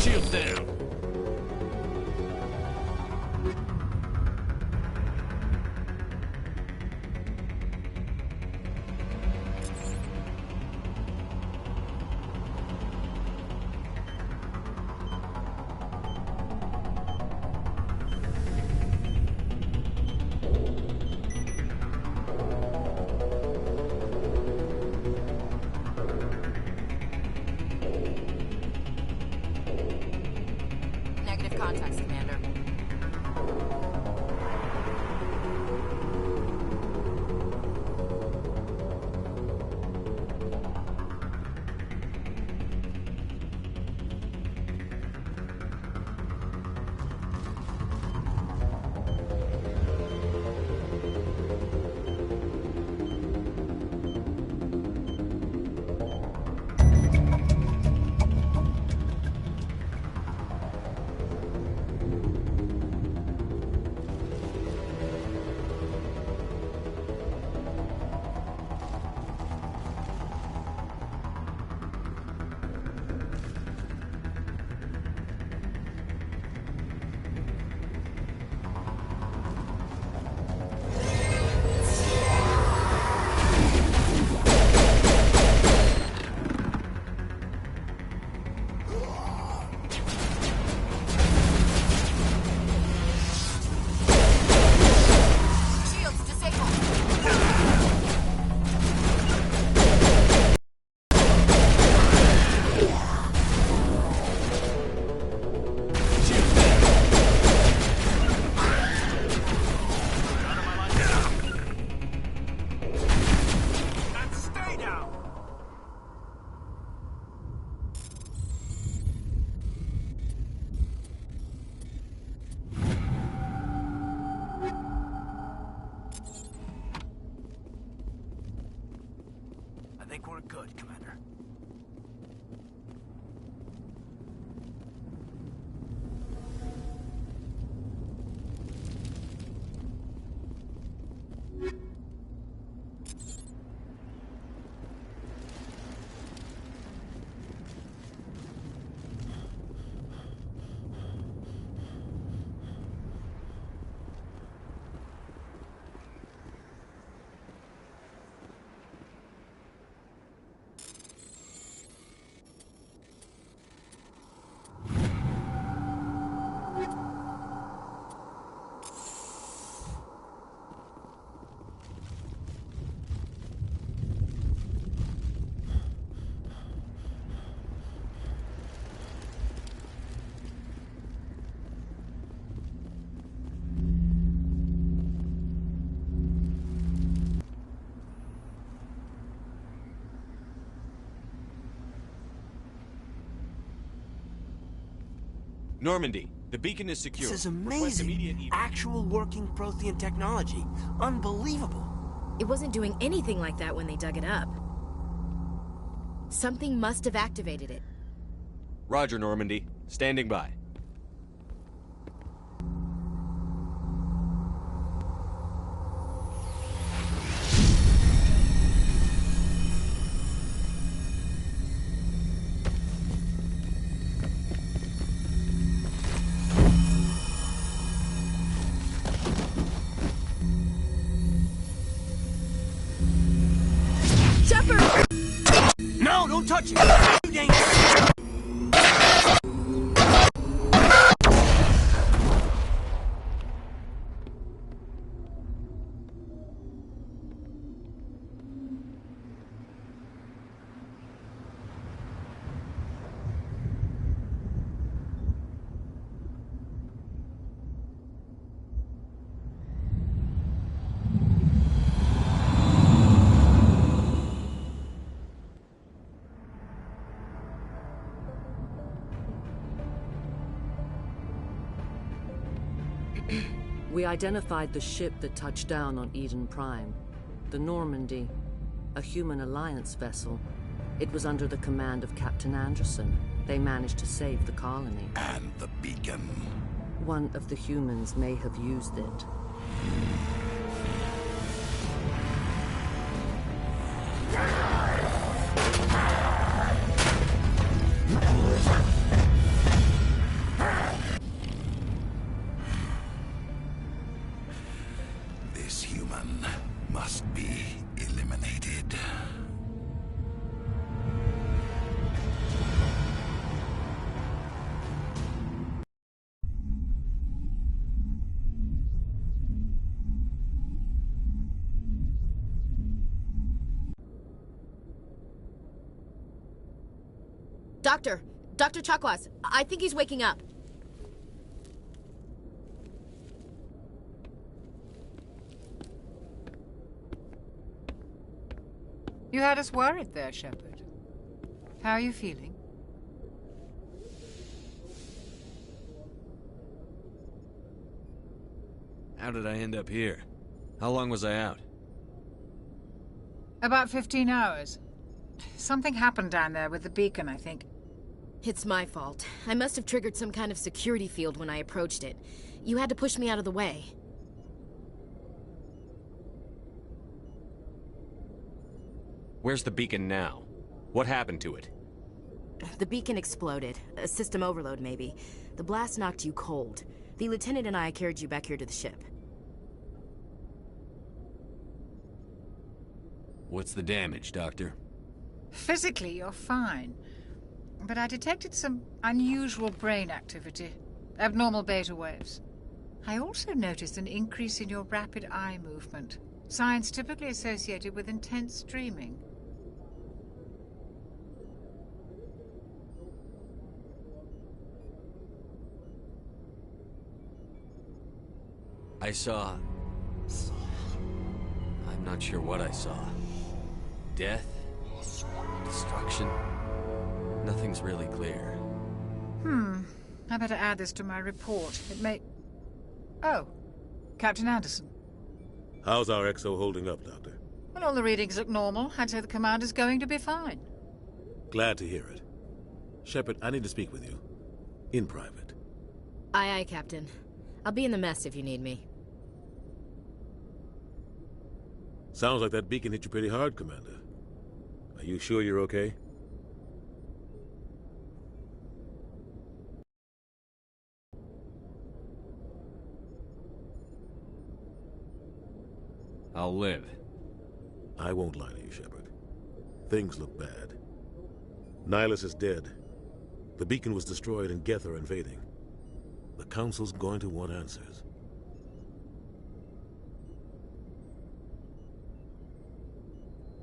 Shields down. Negative contacts, Commander. Shields disabled. Shields down. Out of my line. And stay down. I think we're good, Commander. Normandy, the beacon is secure. This is Request immediate amazing. evac. Actual working Prothean technology. Unbelievable. It wasn't doing anything like that when they dug it up. Something must have activated it. Roger, Normandy. Standing by. Shepard! No, don't touch it. Too dangerous. We identified the ship that touched down on Eden Prime. The Normandy, a human alliance vessel. It was under the command of Captain Anderson. They managed to save the colony. And the beacon. One of the humans may have used it. Doctor! Dr. Chakwas, I think he's waking up. You had us worried there, Shepard. How are you feeling? How did I end up here? How long was I out? About 15 hours. Something happened down there with the beacon, I think. It's my fault. I must have triggered some kind of security field when I approached it. You had to push me out of the way. Where's the beacon now? What happened to it? The beacon exploded. A system overload, maybe. The blast knocked you cold. The lieutenant and I carried you back here to the ship. What's the damage, Doctor? Physically, you're fine. But I detected some unusual brain activity. Abnormal beta waves. I also noticed an increase in your rapid eye movement. Signs typically associated with intense dreaming. I saw... I'm not sure what I saw. Death? Destruction? Nothing's really clear. I better add this to my report. It may... Oh, Captain Anderson. How's our XO holding up, Doctor? Well, all the readings look normal. I'd say the commander's going to be fine. Glad to hear it. Shepard, I need to speak with you. In private. Aye, aye, Captain. I'll be in the mess if you need me. Sounds like that beacon hit you pretty hard, Commander. Are you sure you're okay? I'll live. I won't lie to you, Shepard. Things look bad. Nihilus is dead. The beacon was destroyed and Geth are invading. The Council's going to want answers.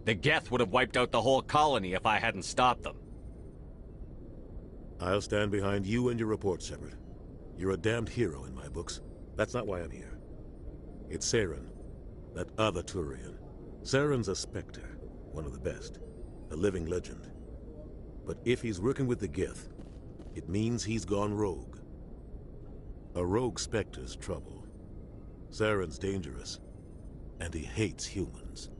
The Geth would have wiped out the whole colony if I hadn't stopped them. I'll stand behind you and your report, Shepard. You're a damned hero in my books. That's not why I'm here. It's Saren, that other Turian. Saren's a Spectre, one of the best, a living legend. But if he's working with the Geth, it means he's gone rogue. A rogue Spectre's trouble. Saren's dangerous, and he hates humans.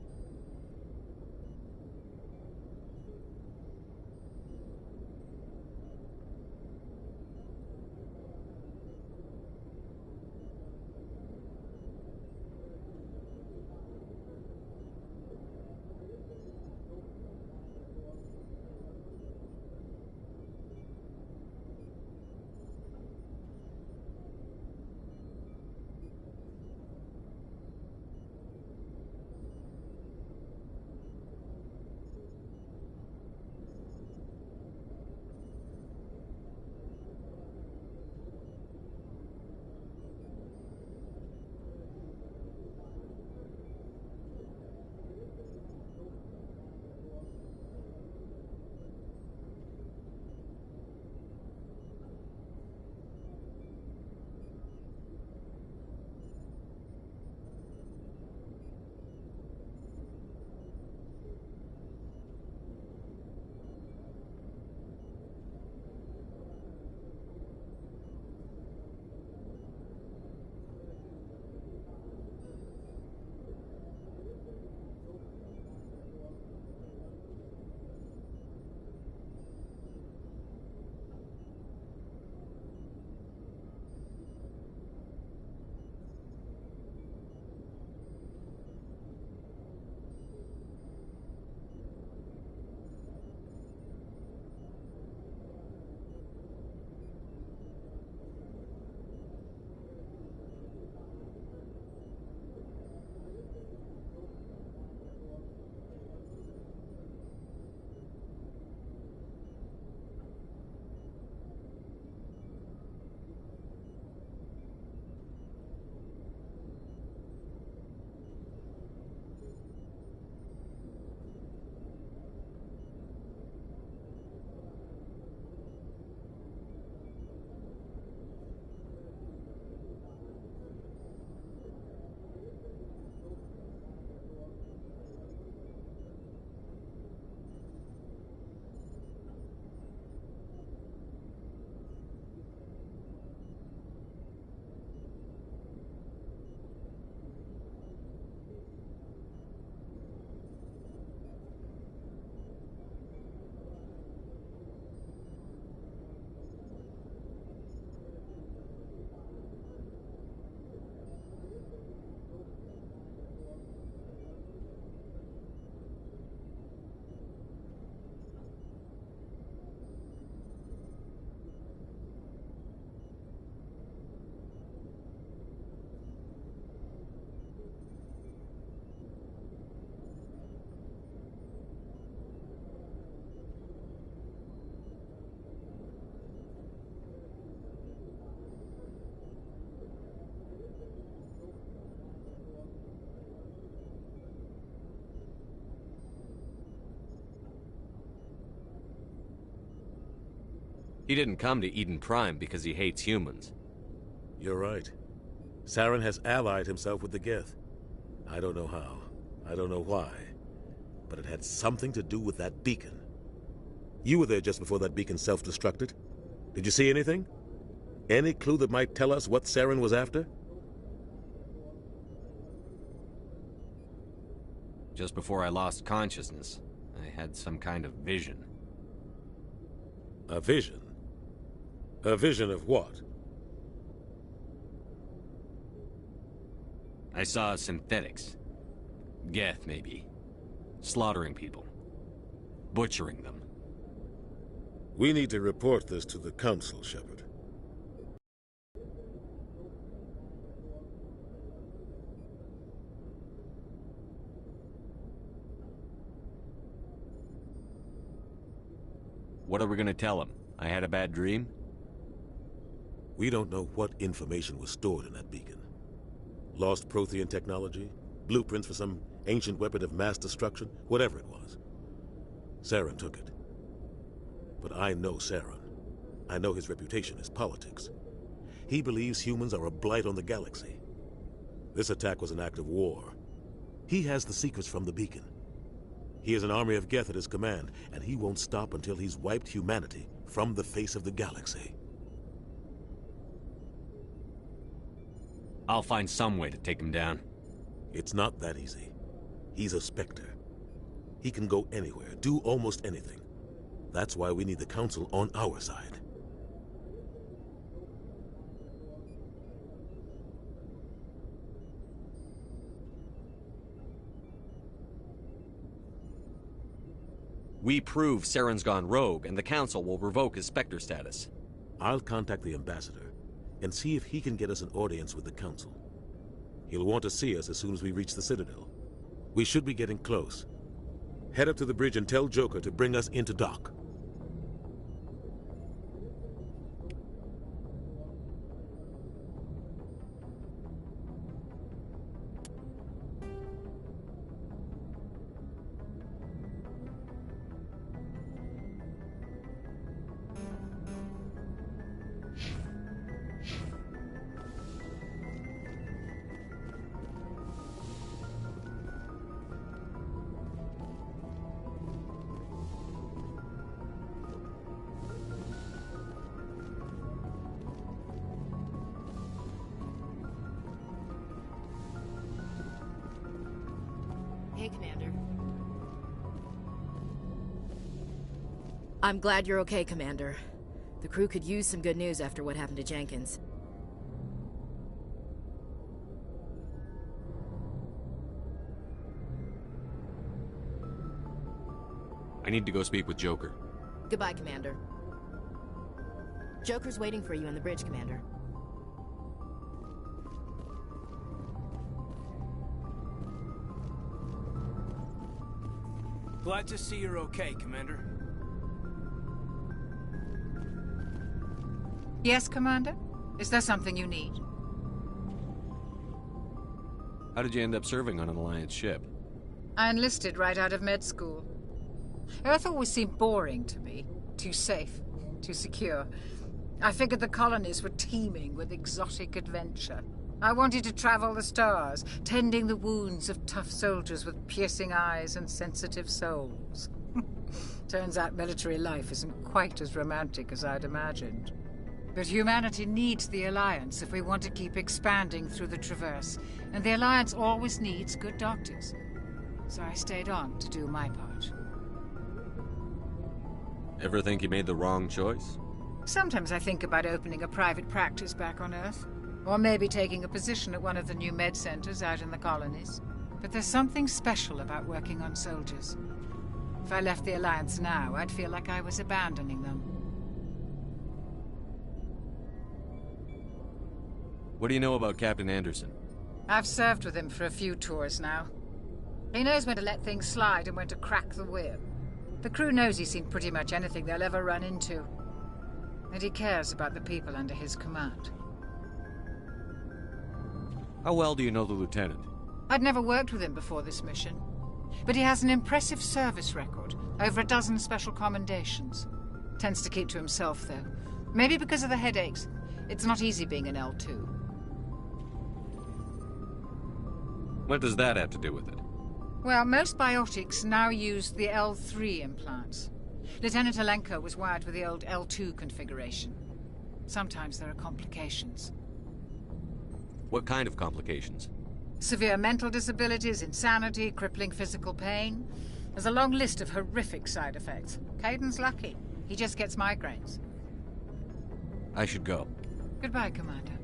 He didn't come to Eden Prime because he hates humans. You're right. Saren has allied himself with the Geth. I don't know how. I don't know why. But it had something to do with that beacon. You were there just before that beacon self-destructed. Did you see anything? Any clue that might tell us what Saren was after? Just before I lost consciousness, I had some kind of vision. A vision? A vision of what? I saw synthetics. Geth, maybe. Slaughtering people. Butchering them. We need to report this to the Council, Shepard. What are we gonna tell him? I had a bad dream? We don't know what information was stored in that beacon. Lost Prothean technology? Blueprints for some ancient weapon of mass destruction? Whatever it was. Saren took it. But I know Saren. I know his reputation is politics. He believes humans are a blight on the galaxy. This attack was an act of war. He has the secrets from the beacon. He has an army of Geth at his command, and he won't stop until he's wiped humanity from the face of the galaxy. I'll find some way to take him down. It's not that easy. He's a Spectre. He can go anywhere, do almost anything. That's why we need the Council on our side. We prove Saren's gone rogue, and the Council will revoke his Spectre status. I'll contact the Ambassador and see if he can get us an audience with the Council. He'll want to see us as soon as we reach the Citadel. We should be getting close. Head up to the bridge and tell Joker to bring us into dock. Hey, Commander. I'm glad you're okay, Commander. The crew could use some good news after what happened to Jenkins. I need to go speak with Joker. Goodbye, Commander. Joker's waiting for you on the bridge, Commander. Glad to see you're okay, Commander. Yes, Commander? Is there something you need? How did you end up serving on an Alliance ship? I enlisted right out of med school. Earth always seemed boring to me. Too safe, too secure. I figured the colonies were teeming with exotic adventure. I wanted to travel the stars, tending the wounds of tough soldiers with piercing eyes and sensitive souls. Turns out military life isn't quite as romantic as I'd imagined. But humanity needs the Alliance if we want to keep expanding through the Traverse, and the Alliance always needs good doctors. So I stayed on to do my part. Ever think you made the wrong choice? Sometimes I think about opening a private practice back on Earth. Or maybe taking a position at one of the new med centers out in the colonies. But there's something special about working on soldiers. If I left the Alliance now, I'd feel like I was abandoning them. What do you know about Captain Anderson? I've served with him for a few tours now. He knows when to let things slide and when to crack the whip. The crew knows he's seen pretty much anything they'll ever run into. And he cares about the people under his command. How well do you know the Lieutenant? I'd never worked with him before this mission. But he has an impressive service record, over a dozen special commendations. Tends to keep to himself, though. Maybe because of the headaches. It's not easy being an L2. What does that have to do with it? Well, most biotics now use the L3 implants. Lieutenant Alenko was wired with the old L2 configuration. Sometimes there are complications. What kind of complications? Severe mental disabilities, insanity, crippling physical pain. There's a long list of horrific side effects. Kaiden's lucky. He just gets migraines. I should go. Goodbye, Commander.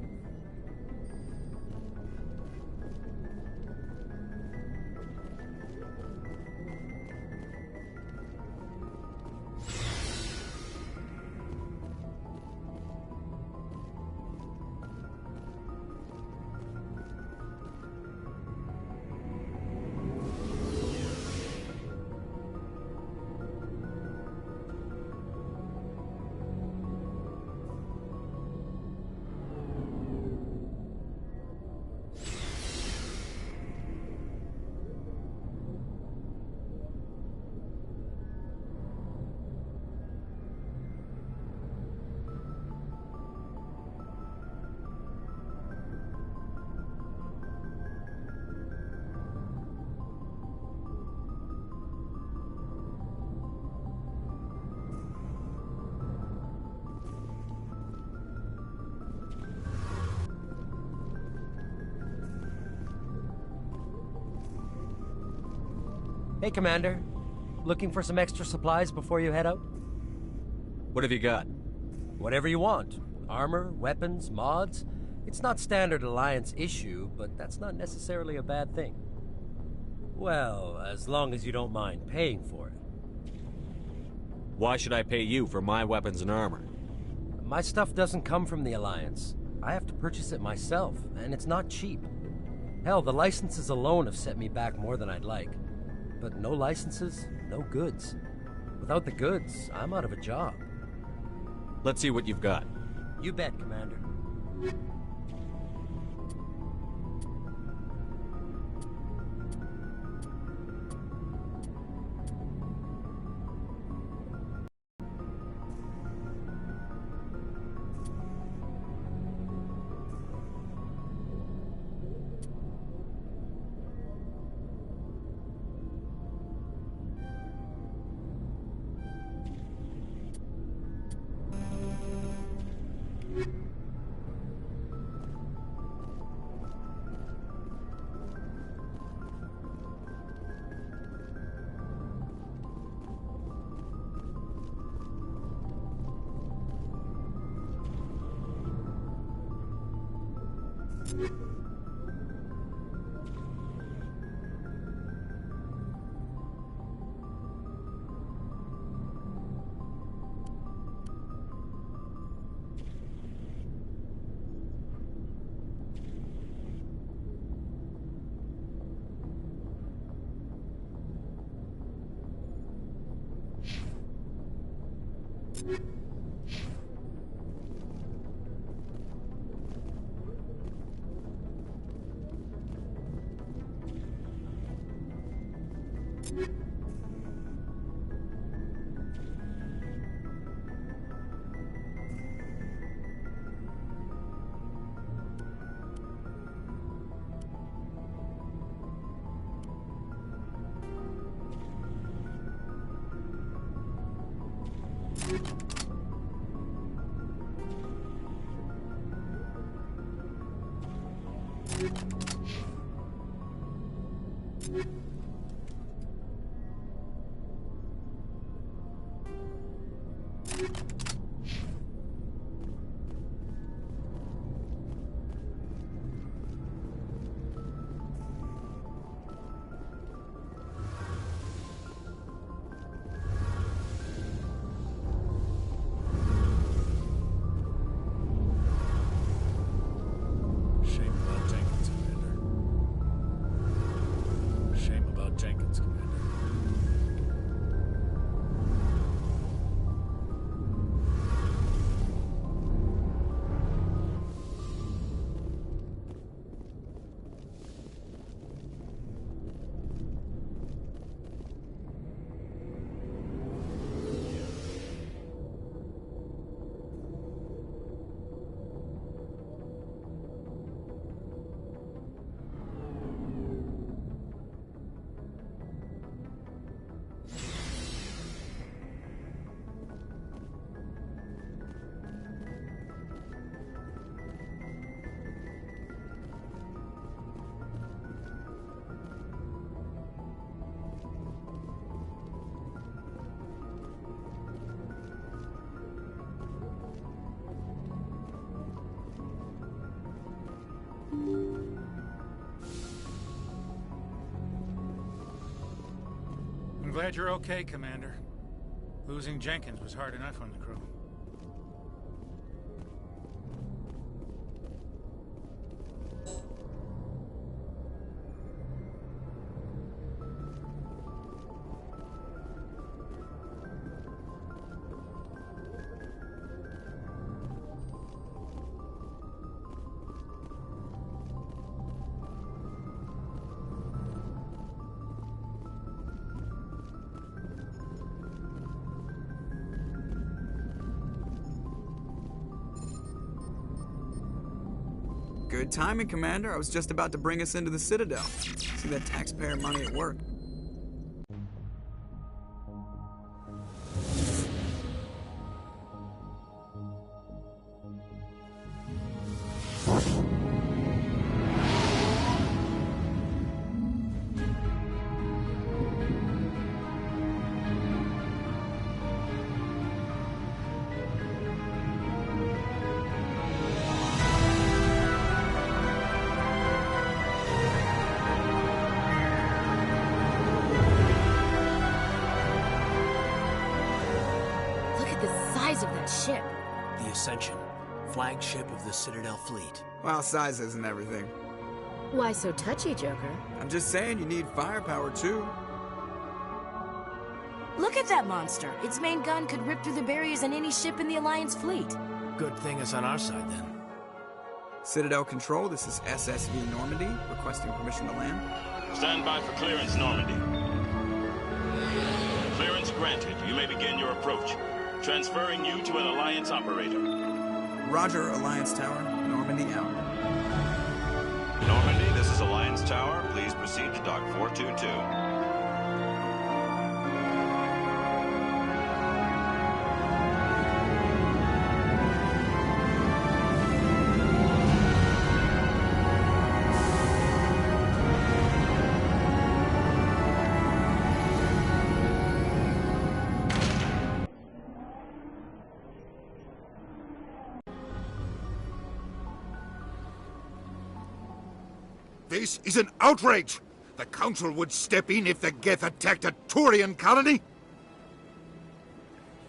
Hey, Commander. Looking for some extra supplies before you head out? What have you got? Whatever you want. Armor, weapons, mods. It's not standard Alliance issue, but that's not necessarily a bad thing. Well, as long as you don't mind paying for it. Why should I pay you for my weapons and armor? My stuff doesn't come from the Alliance. I have to purchase it myself, and it's not cheap. Hell, the licenses alone have set me back more than I'd like. But no licenses, no goods. Without the goods, I'm out of a job. Let's see what you've got. You bet, Commander. Shame about Jenkinson. glad you're okay, Commander. Losing Jenkins was hard enough on the crew. Good timing, Commander. I was just about to bring us into the Citadel. See that taxpayer money at work. Of that ship. The Ascension, flagship of the Citadel fleet. Well, size isn't everything. Why so touchy, Joker? I'm just saying you need firepower, too. Look at that monster. Its main gun could rip through the barriers in any ship in the Alliance fleet. Good thing it's on our side, then. Citadel Control, this is SSV Normandy, requesting permission to land. Stand by for clearance, Normandy. Clearance granted. You may begin your approach. Transferring you to an Alliance operator. Roger, Alliance Tower. Normandy out. Normandy, this is Alliance Tower. Please proceed to Dock 422. This is an outrage! The Council would step in if the Geth attacked a Turian colony?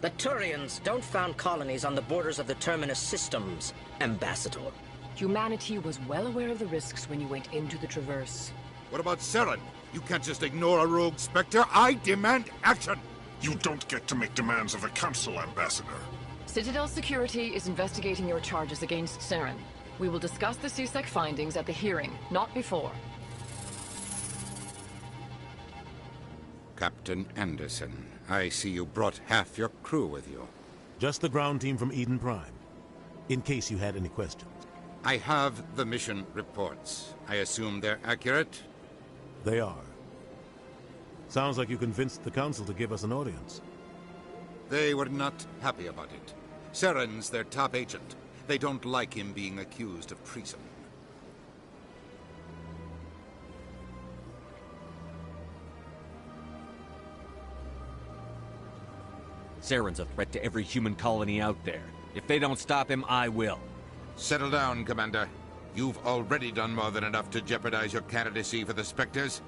The Turians don't found colonies on the borders of the Terminus systems, Ambassador. Humanity was well aware of the risks when you went into the Traverse. What about Saren? You can't just ignore a rogue Spectre. I demand action! You don't get to make demands of the Council, Ambassador. Citadel Security is investigating your charges against Saren. We will discuss the CSEC findings at the hearing, not before. Captain Anderson, I see you brought half your crew with you. Just the ground team from Eden Prime, in case you had any questions. I have the mission reports. I assume they're accurate? They are. Sounds like you convinced the Council to give us an audience. They were not happy about it. Saren's their top agent. They don't like him being accused of treason. Saren's a threat to every human colony out there. If they don't stop him, I will. Settle down, Commander. You've already done more than enough to jeopardize your candidacy for the Spectres.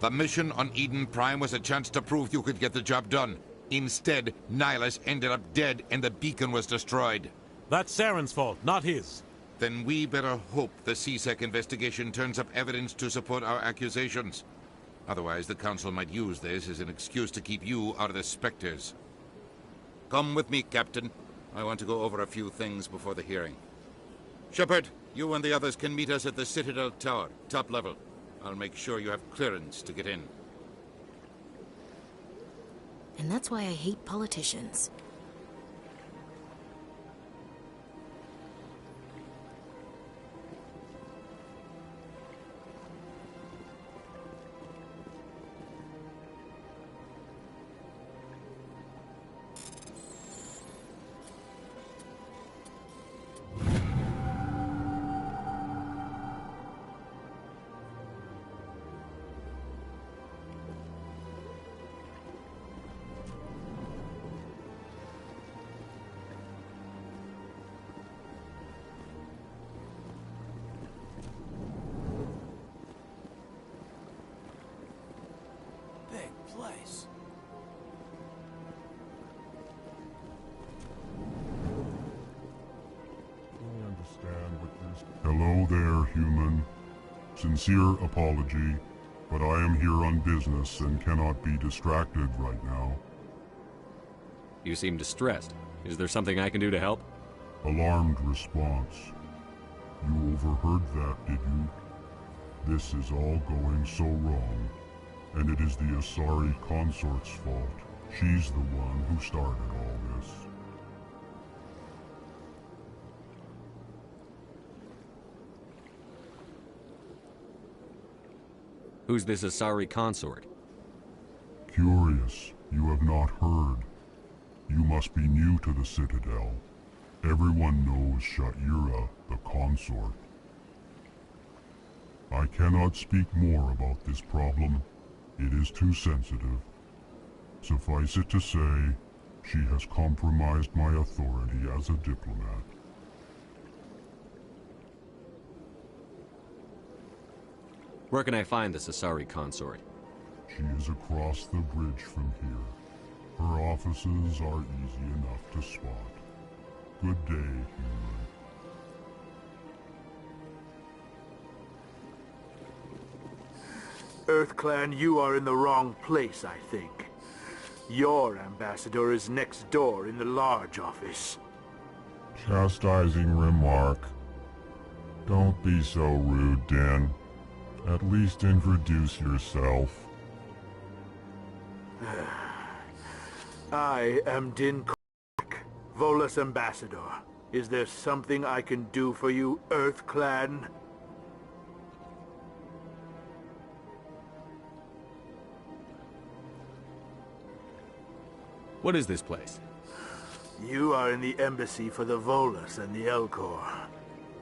The mission on Eden Prime was a chance to prove you could get the job done. Instead, Nihilus ended up dead and the beacon was destroyed. That's Saren's fault, not his. Then we better hope the CSEC investigation turns up evidence to support our accusations. Otherwise, the Council might use this as an excuse to keep you out of the Spectres. Come with me, Captain. I want to go over a few things before the hearing. Shepard, you and the others can meet us at the Citadel Tower, top level. I'll make sure you have clearance to get in. And that's why I hate politicians. Hello there, human. Sincere apology, but I am here on business and cannot be distracted right now. You seem distressed. Is there something I can do to help? Alarmed response. You overheard that, did you? This is all going so wrong, and it is the Asari consort's fault. She's the one who started all this. Who's this Asari consort? Curious, you have not heard. You must be new to the Citadel. Everyone knows Sha'ira, the consort. I cannot speak more about this problem. It is too sensitive. Suffice it to say, she has compromised my authority as a diplomat. Where can I find this Asari consort? She is across the bridge from here. Her offices are easy enough to spot. Good day, human. EarthClan, you are in the wrong place, I think. Your ambassador is next door in the large office. Chastising remark. Don't be so rude, Den. At least introduce yourself. I am Din Korvac, Volus ambassador. Is there something I can do for you, EarthClan? What is this place? You are in the embassy for the Volus and the Elcor.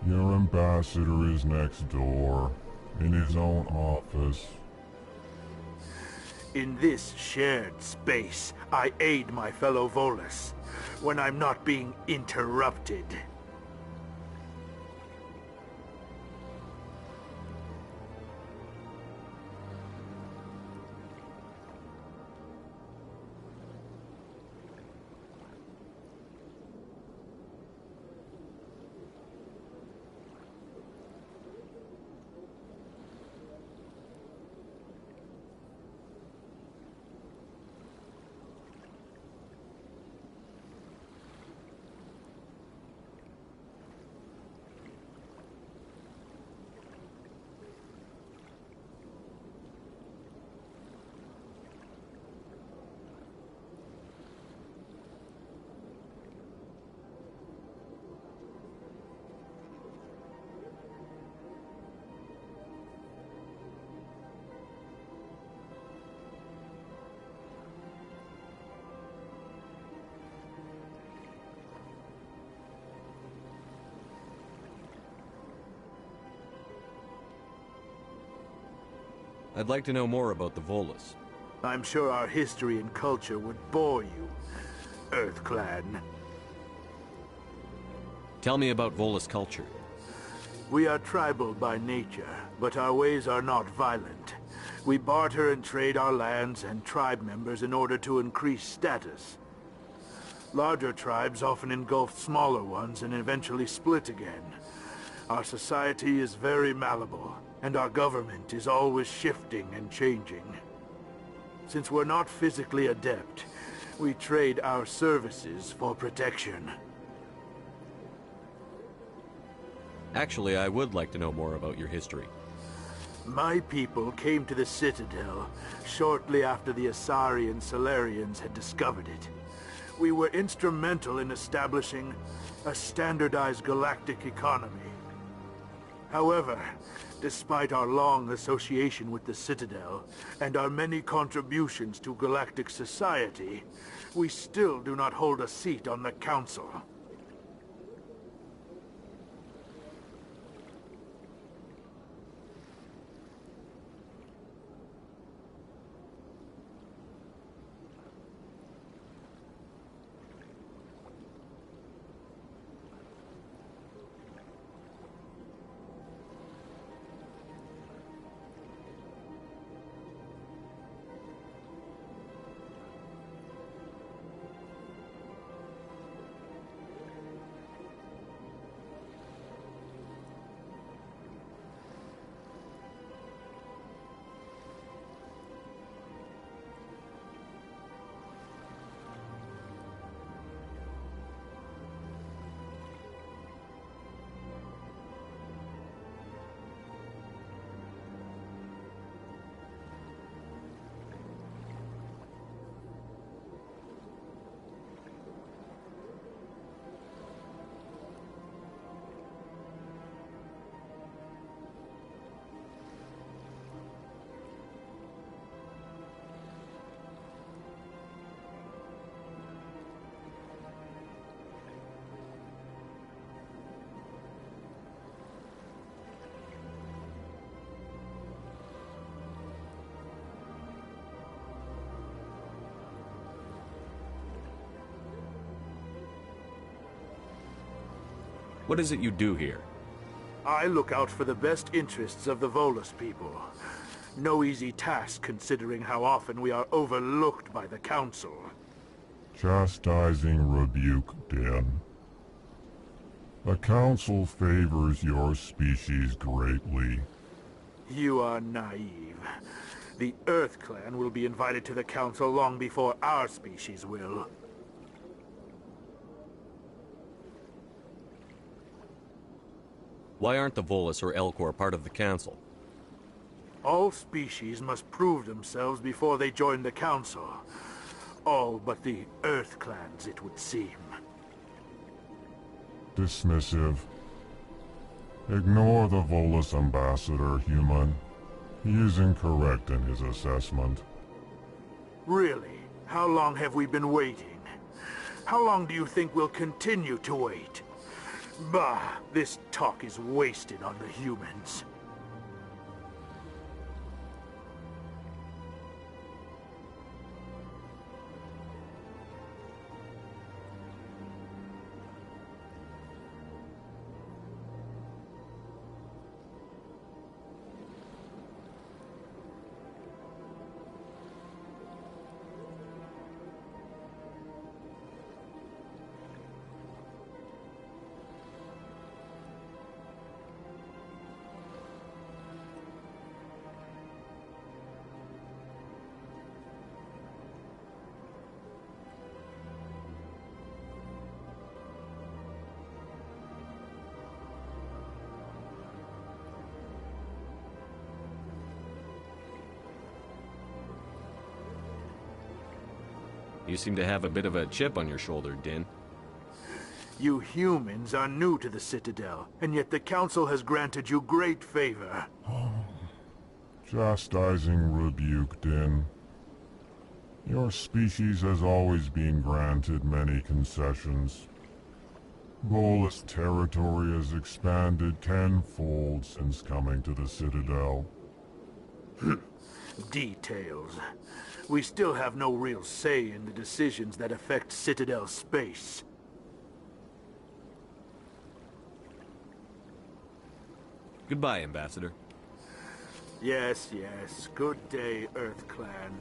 Your ambassador is next door, in his own office. In this shared space, I aid my fellow Volus when I'm not being interrupted. I'd like to know more about the Volus. I'm sure our history and culture would bore you, EarthClan. Tell me about Volus culture. We are tribal by nature, but our ways are not violent. We barter and trade our lands and tribe members in order to increase status. Larger tribes often engulf smaller ones and eventually split again. Our society is very malleable, and our government is always shifting and changing. Since we're not physically adept, we trade our services for protection. Actually, I would like to know more about your history. My people came to the Citadel shortly after the Asari and Salarians had discovered it. We were instrumental in establishing a standardized galactic economy. However, despite our long association with the Citadel and our many contributions to galactic society, we still do not hold a seat on the Council. What is it you do here? I look out for the best interests of the Volus people. No easy task considering how often we are overlooked by the Council. Chastising rebuke, Din. The Council favors your species greatly. You are naive. The Earth Clan will be invited to the Council long before our species will. Why aren't the Volus or Elcor part of the Council? All species must prove themselves before they join the Council. All but the Earth Clans, it would seem. Dismissive. Ignore the Volus ambassador, human. He is incorrect in his assessment. Really? How long have we been waiting? How long do you think we'll continue to wait? Bah, this talk is wasted on the humans. You seem to have a bit of a chip on your shoulder, Din. You humans are new to the Citadel, and yet the Council has granted you great favor. Chastising rebuke, Din. Your species has always been granted many concessions. Volus territory has expanded tenfold since coming to the Citadel. Details. We still have no real say in the decisions that affect Citadel space. Goodbye, Ambassador. Yes, yes. Good day, Earth Clan.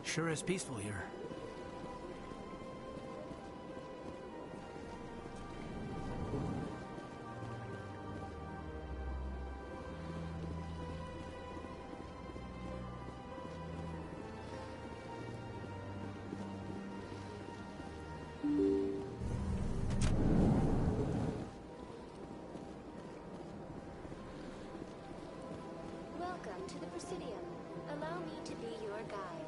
Sure is peaceful here. Welcome to the Presidium. Allow me to be your guide.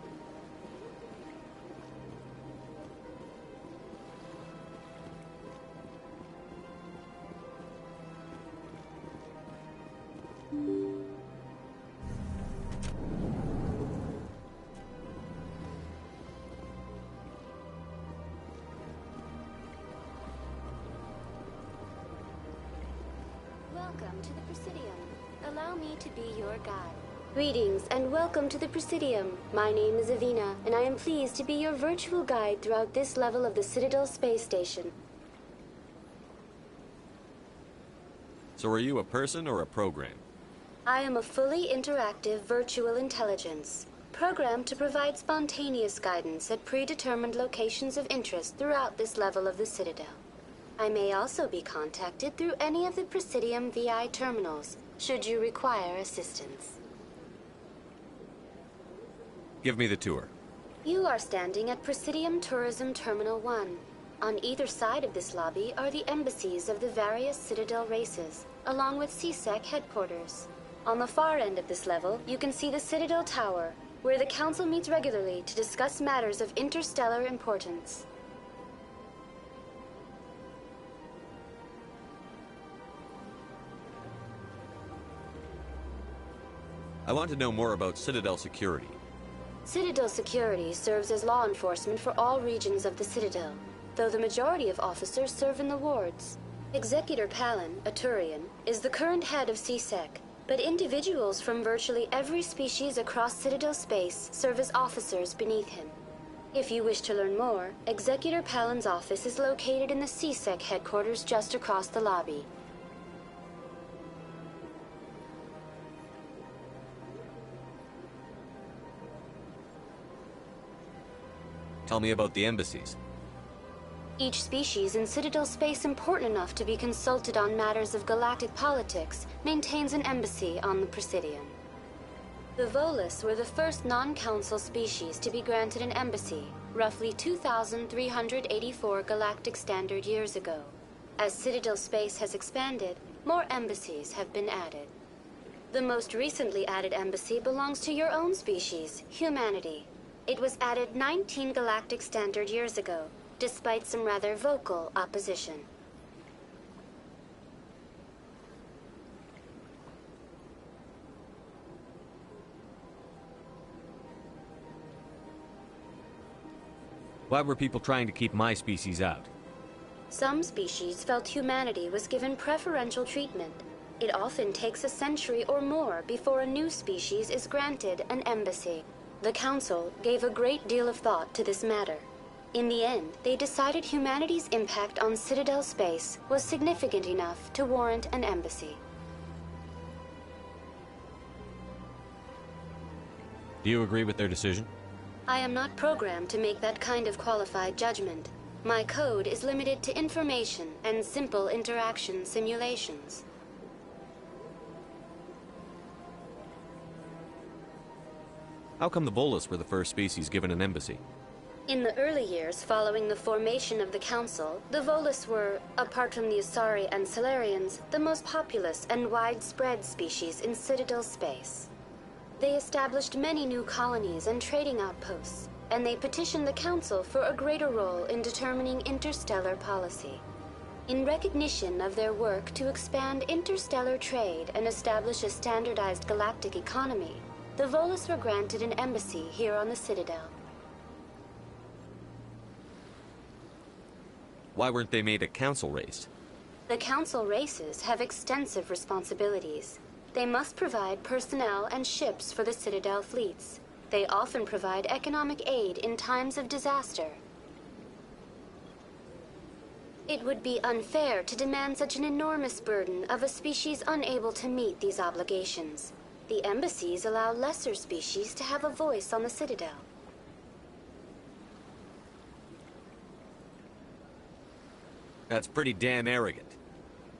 Welcome to the Presidium. Allow me to be your guide. Greetings and welcome to the Presidium. My name is Avina, and I am pleased to be your virtual guide throughout this level of the Citadel Space Station. So are you a person or a program? I am a fully interactive virtual intelligence, programmed to provide spontaneous guidance at predetermined locations of interest throughout this level of the Citadel. I may also be contacted through any of the Presidium VI terminals, should you require assistance. Give me the tour. You are standing at Presidium Tourism Terminal 1. On either side of this lobby are the embassies of the various Citadel races, along with CSEC headquarters. On the far end of this level, you can see the Citadel Tower, where the Council meets regularly to discuss matters of interstellar importance. I want to know more about Citadel security. Citadel security serves as law enforcement for all regions of the Citadel, though the majority of officers serve in the wards. Executor Palin, a Turian, is the current head of CSEC, but individuals from virtually every species across Citadel space serve as officers beneath him. If you wish to learn more, Executor Pallen's office is located in the CSEC headquarters just across the lobby. Tell me about the embassies. Each species in Citadel space important enough to be consulted on matters of galactic politics maintains an embassy on the Presidium. The Volus were the first non-council species to be granted an embassy, roughly 2,384 galactic standard years ago. As Citadel space has expanded, more embassies have been added. The most recently added embassy belongs to your own species, humanity. It was added 19 galactic standard years ago, despite some rather vocal opposition. Why were people trying to keep my species out? Some species felt humanity was given preferential treatment. It often takes a century or more before a new species is granted an embassy. The Council gave a great deal of thought to this matter. In the end, they decided humanity's impact on Citadel space was significant enough to warrant an embassy. Do you agree with their decision? I am not programmed to make that kind of qualified judgment. My code is limited to information and simple interaction simulations. How come the Volus were the first species given an embassy? In the early years following the formation of the Council, the Volus were, apart from the Asari and Salarians, the most populous and widespread species in Citadel space. They established many new colonies and trading outposts, and they petitioned the Council for a greater role in determining interstellar policy. In recognition of their work to expand interstellar trade and establish a standardized galactic economy, the Volus were granted an embassy here on the Citadel. Why weren't they made a council race? The Council races have extensive responsibilities. They must provide personnel and ships for the Citadel fleets. They often provide economic aid in times of disaster. It would be unfair to demand such an enormous burden of a species unable to meet these obligations. The embassies allow lesser species to have a voice on the Citadel. That's pretty damn arrogant.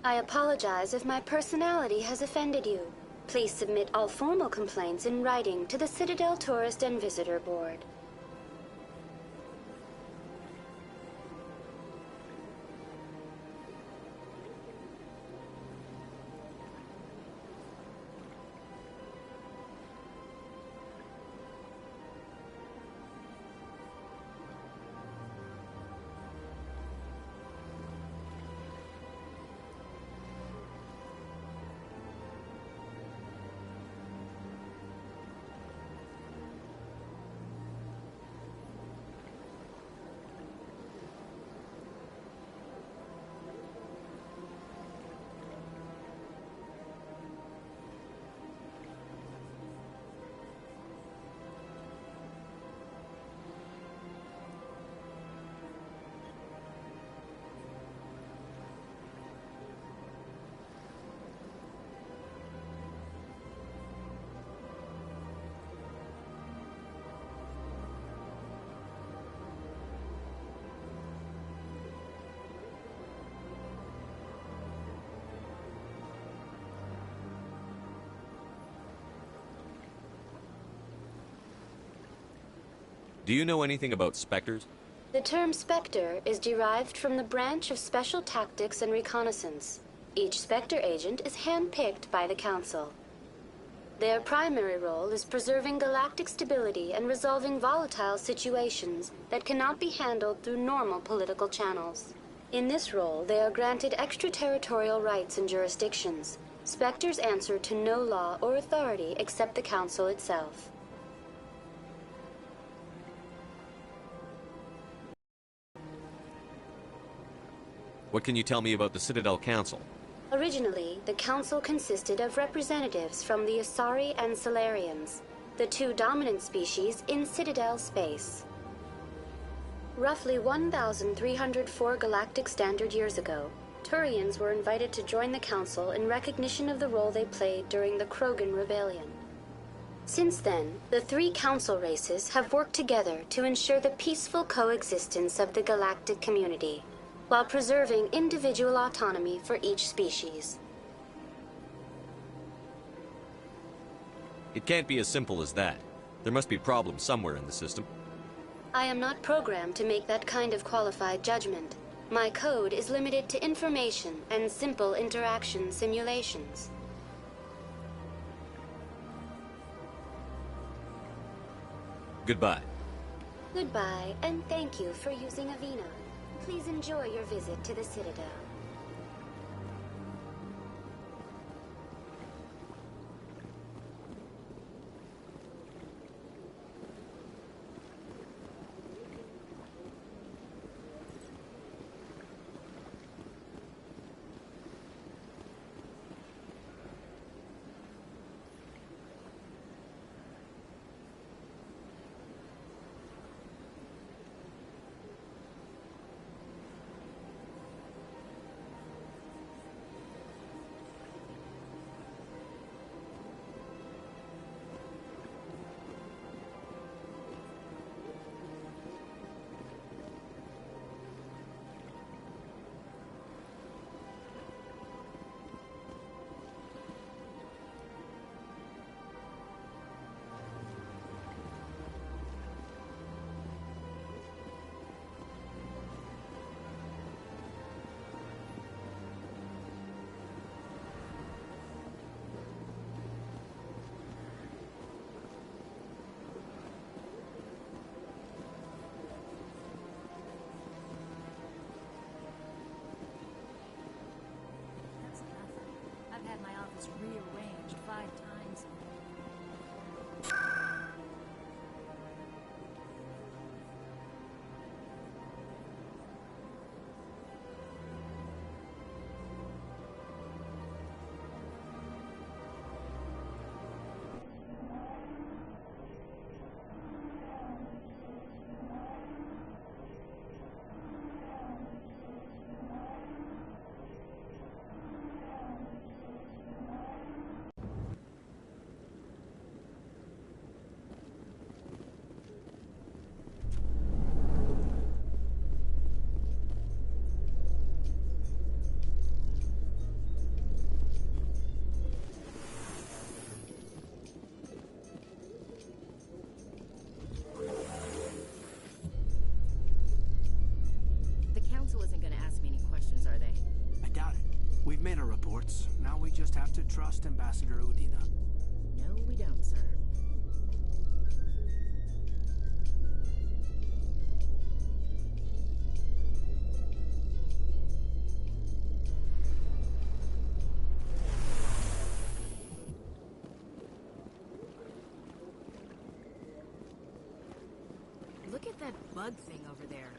I apologize if my personality has offended you. Please submit all formal complaints in writing to the Citadel Tourist and Visitor Board. Do you know anything about Spectres? The term Spectre is derived from the branch of Special Tactics and Reconnaissance. Each Spectre agent is handpicked by the Council. Their primary role is preserving galactic stability and resolving volatile situations that cannot be handled through normal political channels. In this role, they are granted extraterritorial rights and jurisdictions. Spectres answer to no law or authority except the Council itself. What can you tell me about the Citadel Council? Originally, the Council consisted of representatives from the Asari and Salarians, the two dominant species in Citadel space. Roughly 1,304 galactic standard years ago, Turians were invited to join the Council in recognition of the role they played during the Krogan Rebellion. Since then, the three Council races have worked together to ensure the peaceful coexistence of the galactic community, while preserving individual autonomy for each species. It can't be as simple as that. There must be problems somewhere in the system. I am not programmed to make that kind of qualified judgment. My code is limited to information and simple interaction simulations. Goodbye. Goodbye, and thank you for using Avina. Please enjoy your visit to the Citadel. Rearranged 5 times. We've made our reports. Now we just have to trust Ambassador Udina. No, we don't, sir. Look at that bug thing over there.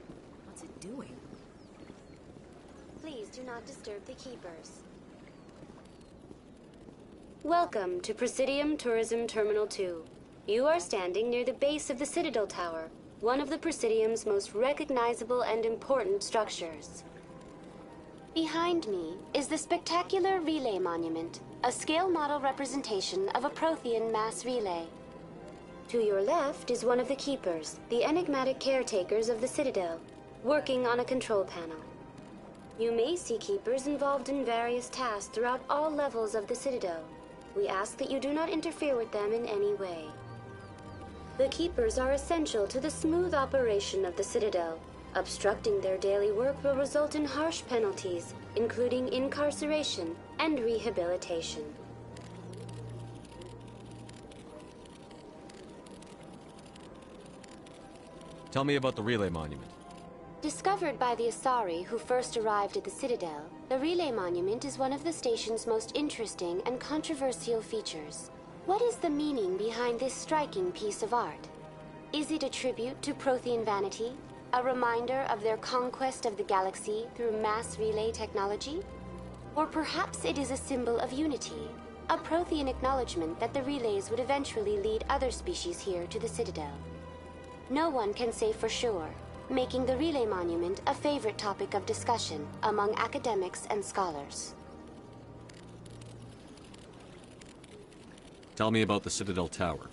What's it doing? Please do not disturb the keepers. Welcome to Presidium Tourism Terminal 2. You are standing near the base of the Citadel Tower, one of the Presidium's most recognizable and important structures. Behind me is the spectacular Relay Monument, a scale model representation of a Prothean mass relay. To your left is one of the keepers, the enigmatic caretakers of the Citadel, working on a control panel. You may see keepers involved in various tasks throughout all levels of the Citadel. We ask that you do not interfere with them in any way. The keepers are essential to the smooth operation of the Citadel. Obstructing their daily work will result in harsh penalties, including incarceration and rehabilitation. Tell me about the Relay Monument. Discovered by the Asari who first arrived at the Citadel, the Relay Monument is one of the station's most interesting and controversial features. What is the meaning behind this striking piece of art? Is it a tribute to Prothean vanity? A reminder of their conquest of the galaxy through mass relay technology? Or perhaps it is a symbol of unity, a Prothean acknowledgement that the relays would eventually lead other species here to the Citadel. No one can say for sure, making the Relay Monument a favorite topic of discussion among academics and scholars. Tell me about the Citadel Tower.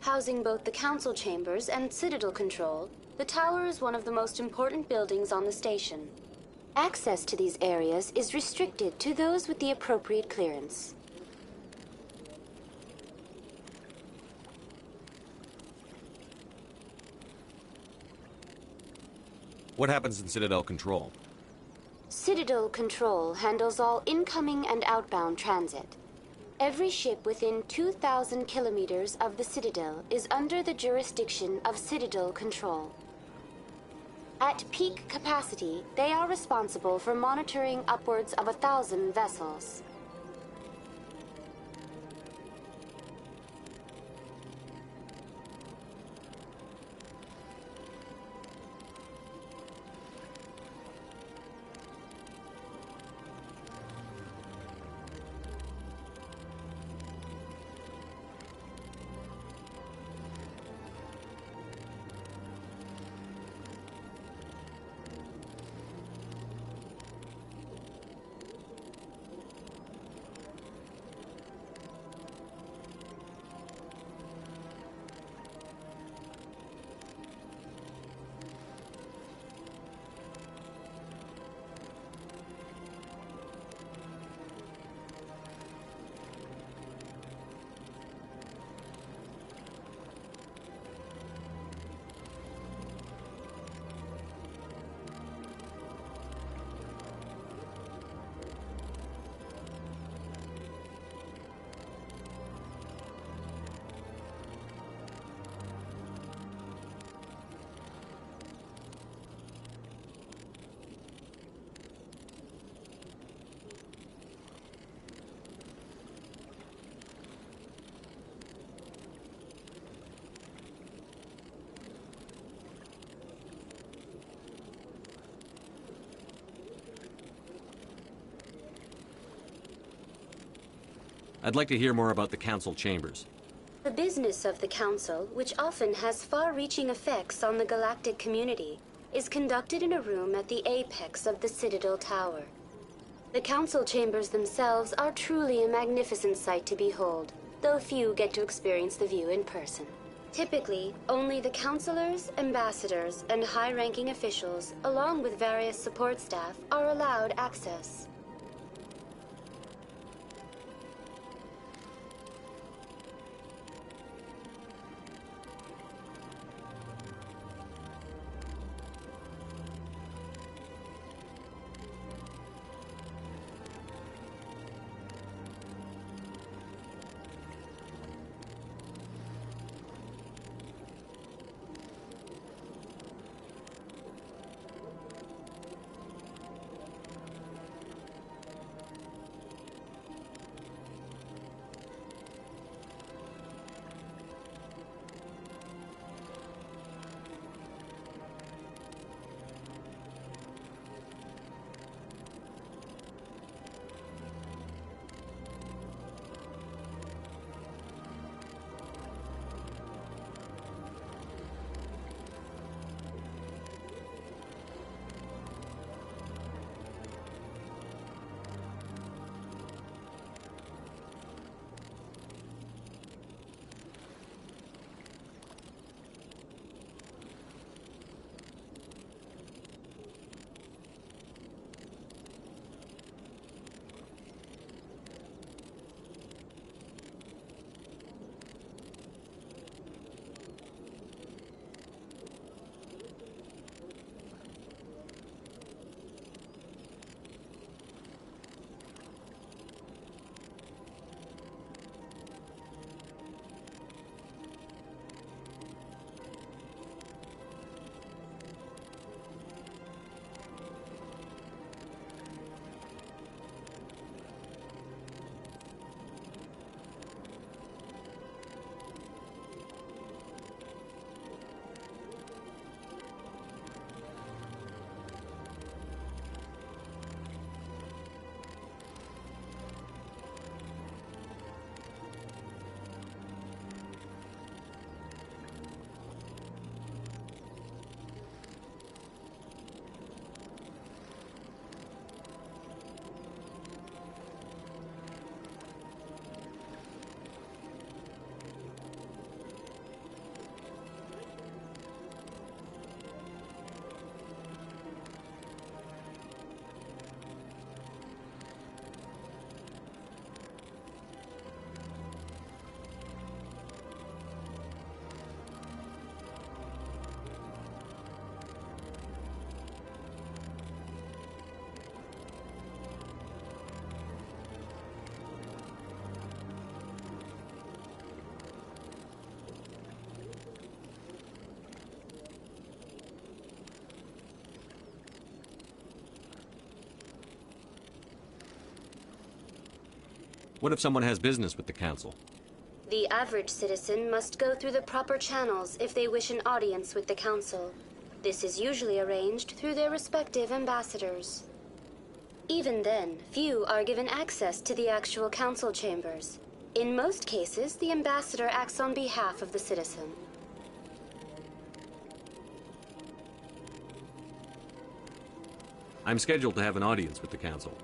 Housing both the Council Chambers and Citadel Control, the tower is one of the most important buildings on the station. Access to these areas is restricted to those with the appropriate clearance. What happens in Citadel Control? Citadel Control handles all incoming and outbound transit. Every ship within 2,000 kilometers of the Citadel is under the jurisdiction of Citadel Control. At peak capacity, they are responsible for monitoring upwards of 1,000 vessels. I'd like to hear more about the Council Chambers. The business of the Council, which often has far-reaching effects on the galactic community, is conducted in a room at the apex of the Citadel Tower. The Council Chambers themselves are truly a magnificent sight to behold, though few get to experience the view in person. Typically, only the councilors, ambassadors, and high-ranking officials, along with various support staff, are allowed access. What if someone has business with the Council? The average citizen must go through the proper channels if they wish an audience with the Council. This is usually arranged through their respective ambassadors. Even then, few are given access to the actual Council chambers. In most cases, the ambassador acts on behalf of the citizen. I'm scheduled to have an audience with the Council.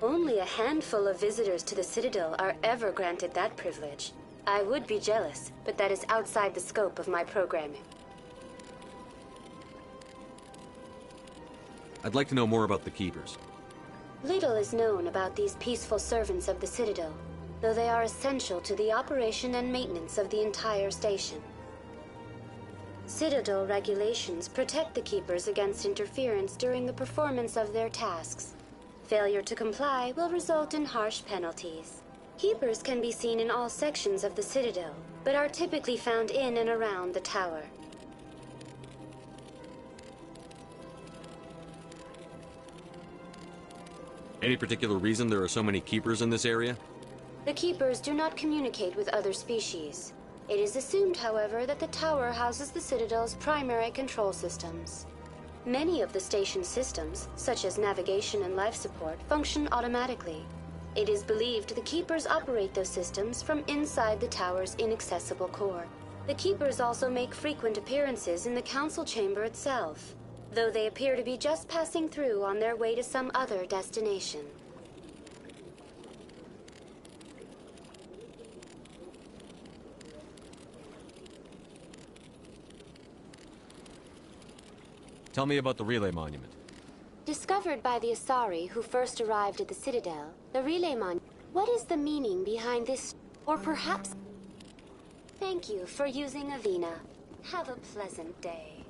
Only a handful of visitors to the Citadel are ever granted that privilege. I would be jealous, but that is outside the scope of my programming. I'd like to know more about the Keepers. Little is known about these peaceful servants of the Citadel, though they are essential to the operation and maintenance of the entire station. Citadel regulations protect the Keepers against interference during the performance of their tasks. Failure to comply will result in harsh penalties. Keepers can be seen in all sections of the Citadel, but are typically found in and around the tower. Any particular reason there are so many Keepers in this area? The Keepers do not communicate with other species. It is assumed, however, that the tower houses the Citadel's primary control systems. Many of the station's systems, such as navigation and life support, function automatically. It is believed the Keepers operate those systems from inside the tower's inaccessible core. The Keepers also make frequent appearances in the Council chamber itself, though they appear to be just passing through on their way to some other destination. Tell me about the Relay Monument. Discovered by the Asari who first arrived at the Citadel, the Relay Monument. What is the meaning behind this? Or perhaps... Thank you for using Avina. Have a pleasant day.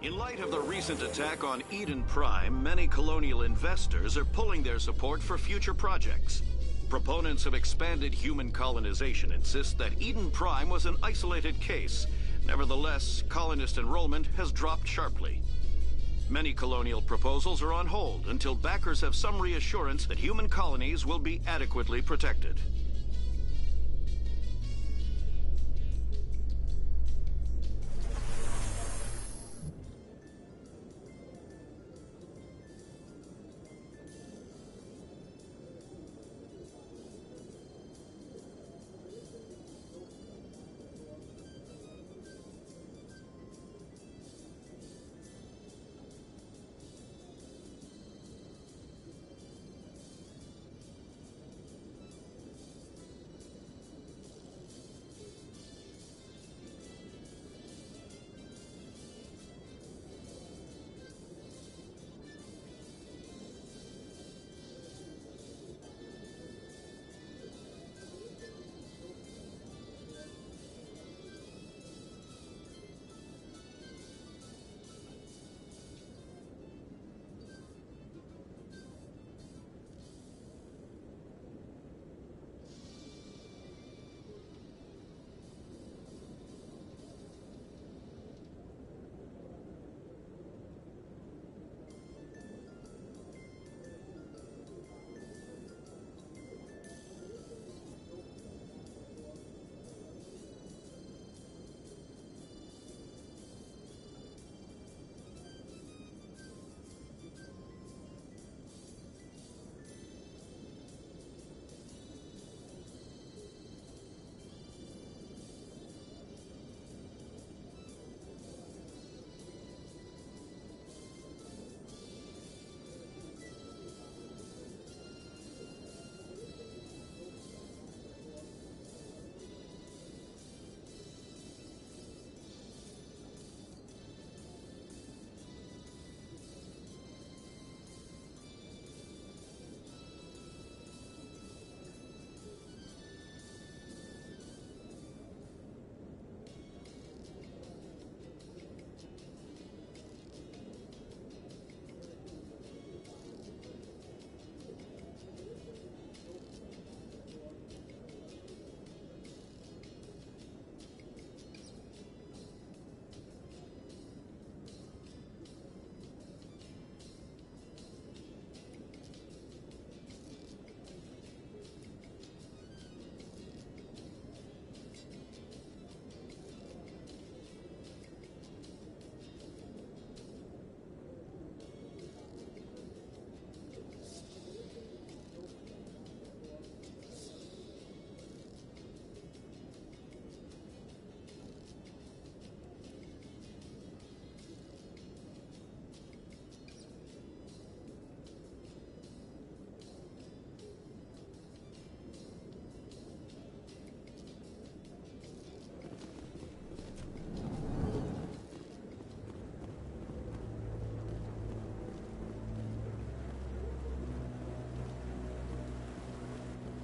In light of the recent attack on Eden Prime, many colonial investors are pulling their support for future projects. Proponents of expanded human colonization insist that Eden Prime was an isolated case. Nevertheless, colonist enrollment has dropped sharply. Many colonial proposals are on hold until backers have some reassurance that human colonies will be adequately protected.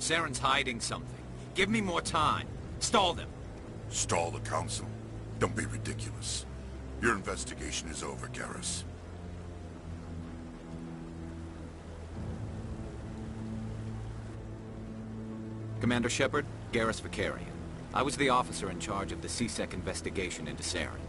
Saren's hiding something. Give me more time. Stall them. Stall the Council? Don't be ridiculous. Your investigation is over, Garrus. Commander Shepard, Garrus Vakarian. I was the officer in charge of the C-Sec investigation into Saren.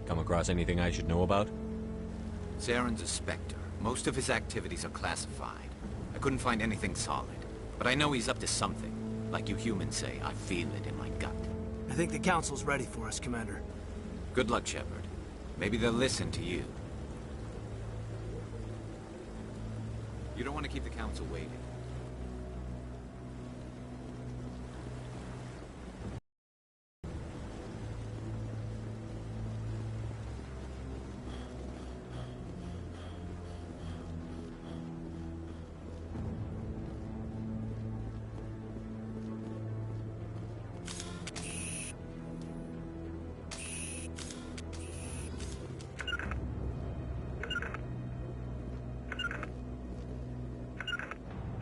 Come across anything I should know about? Saren's a Spectre. Most of his activities are classified. I couldn't find anything solid. But I know he's up to something. Like you humans say, I feel it in my gut. I think the Council's ready for us, Commander. Good luck, Shepard. Maybe they'll listen to you. You don't want to keep the Council waiting.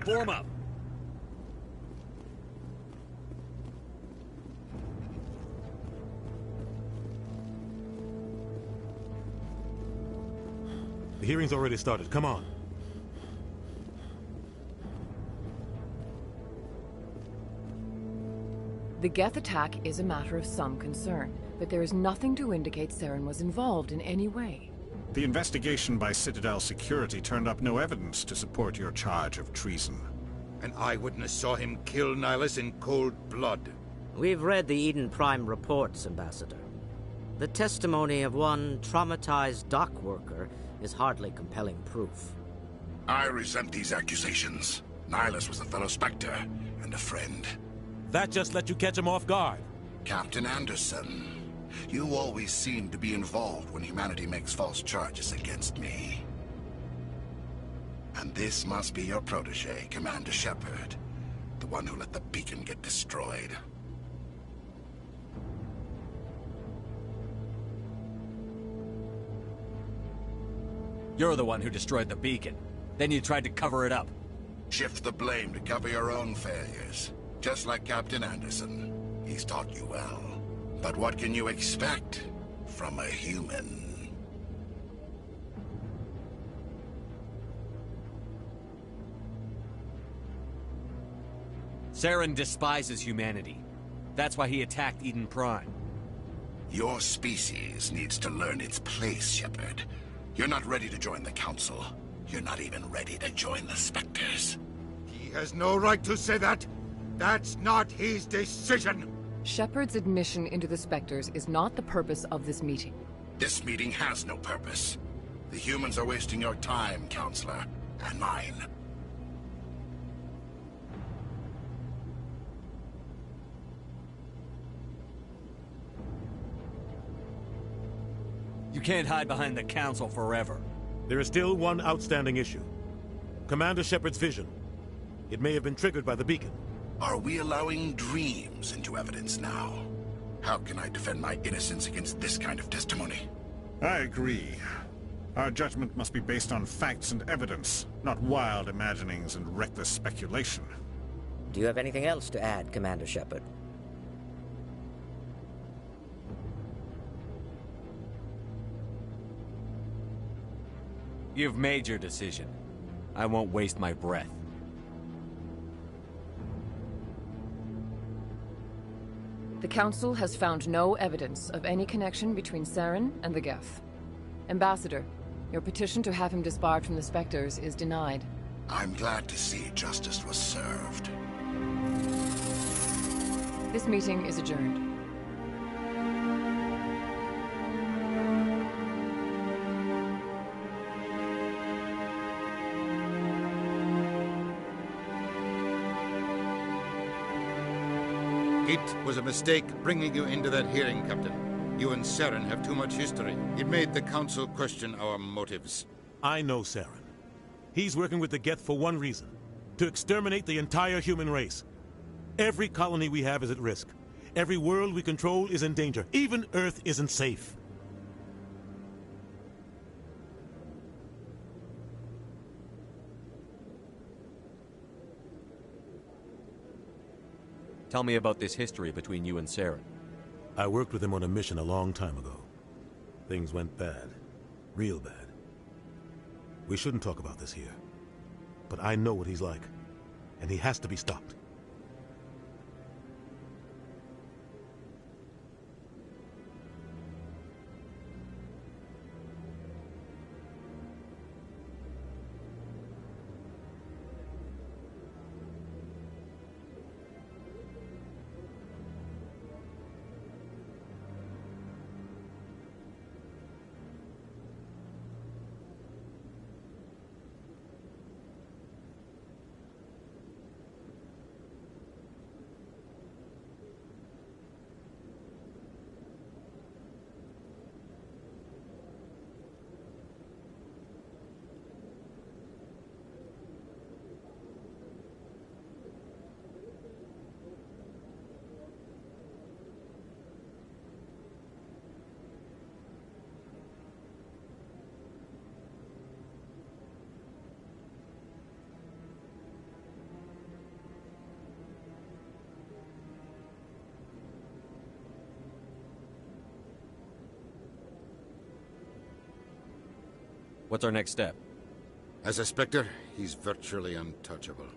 Form up. The hearing's already started. Come on. The Geth attack is a matter of some concern, but there is nothing to indicate Saren was involved in any way. The investigation by Citadel Security turned up no evidence to support your charge of treason. An eyewitness saw him kill Nihilus in cold blood. We've read the Eden Prime reports, Ambassador. The testimony of one traumatized dock worker is hardly compelling proof. I resent these accusations. Nihilus was a fellow Spectre and a friend. That just let you catch him off guard. Captain Anderson, you always seem to be involved when humanity makes false charges against me. And this must be your protege, Commander Shepard, the one who let the beacon get destroyed. You're the one who destroyed the beacon. Then you tried to cover it up. Shift the blame to cover your own failures. Just like Captain Anderson. He's taught you well. But what can you expect from a human? Saren despises humanity. That's why he attacked Eden Prime. Your species needs to learn its place, Shepard. You're not ready to join the Council. You're not even ready to join the Spectres. He has no right to say that. That's not his decision. Shepard's admission into the Spectres is not the purpose of this meeting. This meeting has no purpose. The humans are wasting your time, Counselor, and mine. You can't hide behind the Council forever. There is still one outstanding issue. Commander Shepard's vision. It may have been triggered by the beacon. Are we allowing dreams into evidence now? How can I defend my innocence against this kind of testimony? I agree. Our judgment must be based on facts and evidence, not wild imaginings and reckless speculation. Do you have anything else to add, Commander Shepard? You've made your decision. I won't waste my breath. The Council has found no evidence of any connection between Saren and the Geth. Ambassador, your petition to have him disbarred from the Spectres is denied. I'm glad to see justice was served. This meeting is adjourned. It was a mistake bringing you into that hearing, Captain. You and Saren have too much history. It made the Council question our motives. I know Saren. He's working with the Geth for one reason. To exterminate the entire human race. Every colony we have is at risk. Every world we control is in danger. Even Earth isn't safe. Tell me about this history between you and Saren. I worked with him on a mission a long time ago. Things went bad. Real bad. We shouldn't talk about this here. But I know what he's like. And he has to be stopped. What's our next step? As a Spectre, he's virtually untouchable.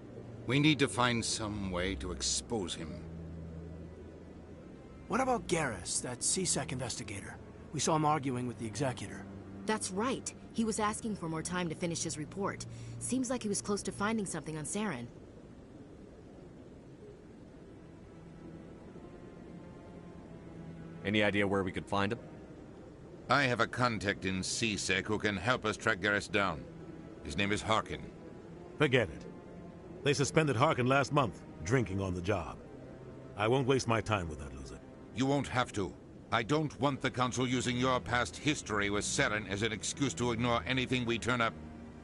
We need to find some way to expose him. What about Garrus, that CSEC investigator? We saw him arguing with the Executor. That's right. He was asking for more time to finish his report. Seems like he was close to finding something on Saren. Any idea where we could find him? I have a contact in CSEC who can help us track Garrus down. His name is Harkin. Forget it. They suspended Harkin last month, drinking on the job. I won't waste my time with that loser. You won't have to. I don't want the Council using your past history with Saren as an excuse to ignore anything we turn up.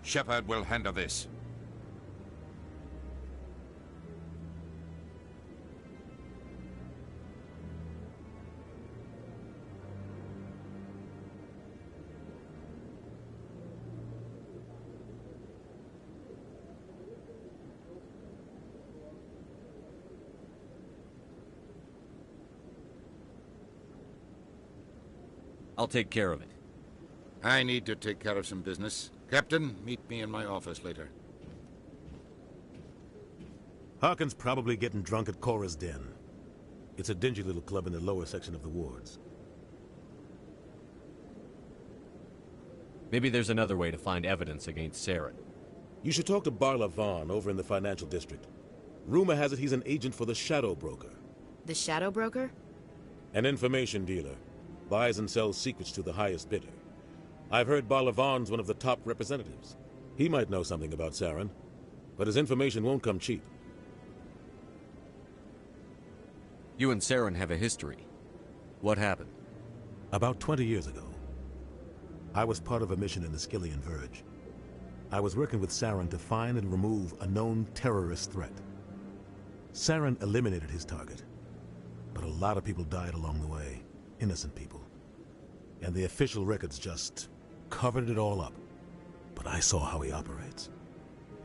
Shepard will handle this. I'll take care of it. I need to take care of some business. Captain, meet me in my office later. Harkin's probably getting drunk at Cora's Den. It's a dingy little club in the lower section of the wards. Maybe there's another way to find evidence against Saren. You should talk to Barla Vaughn over in the financial district. Rumor has it he's an agent for the Shadow Broker. The Shadow Broker? An information dealer. Buys and sells secrets to the highest bidder. I've heard Barla Vaughn's one of the top representatives. He might know something about Saren, but his information won't come cheap. You and Saren have a history. What happened? About 20 years ago, I was part of a mission in the Skillian Verge. I was working with Saren to find and remove a known terrorist threat. Saren eliminated his target, but a lot of people died along the way. Innocent people. And the official records just covered it all up. But I saw how he operates.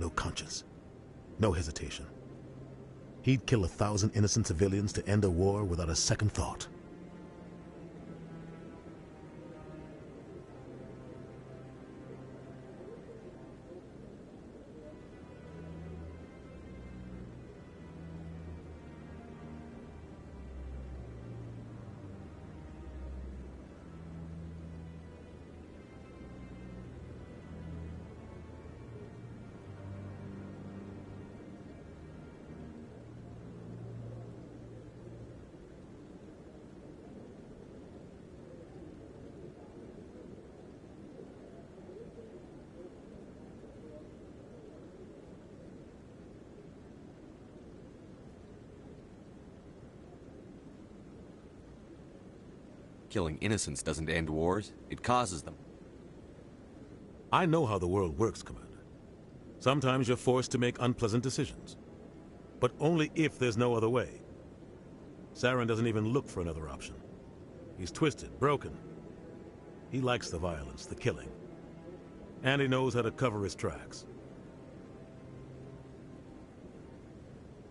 No conscience. No hesitation. He'd kill 1,000 innocent civilians to end a war without a second thought. Killing innocents doesn't end wars, it causes them. I know how the world works, Commander. Sometimes you're forced to make unpleasant decisions. But only if there's no other way. Saren doesn't even look for another option. He's twisted, broken. He likes the violence, the killing. And he knows how to cover his tracks.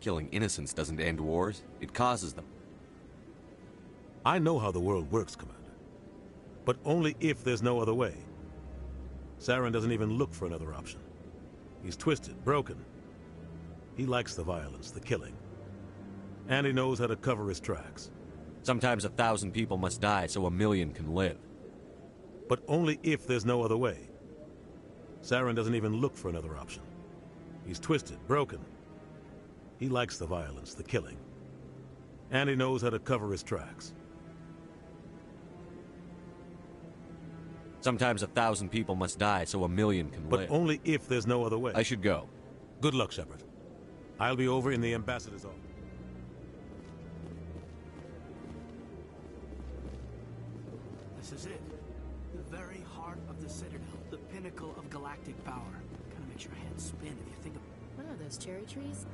Killing innocents doesn't end wars, it causes them. I know how the world works, Commander. But only if there's no other way. Saren doesn't even look for another option. He's twisted, broken. He likes the violence, the killing. And he knows how to cover his tracks. Sometimes 1,000 people must die so 1,000,000 can live. But only if there's no other way. Saren doesn't even look for another option. He's twisted, broken. He likes the violence, the killing. And he knows how to cover his tracks. Sometimes 1,000 people must die so 1,000,000 can live. But only if there's no other way. I should go. Good luck, Shepard. I'll be over in the ambassador's office. This is it. The very heart of the Citadel. The pinnacle of galactic power. Kinda makes your head spin if you think of... What are those, cherry trees?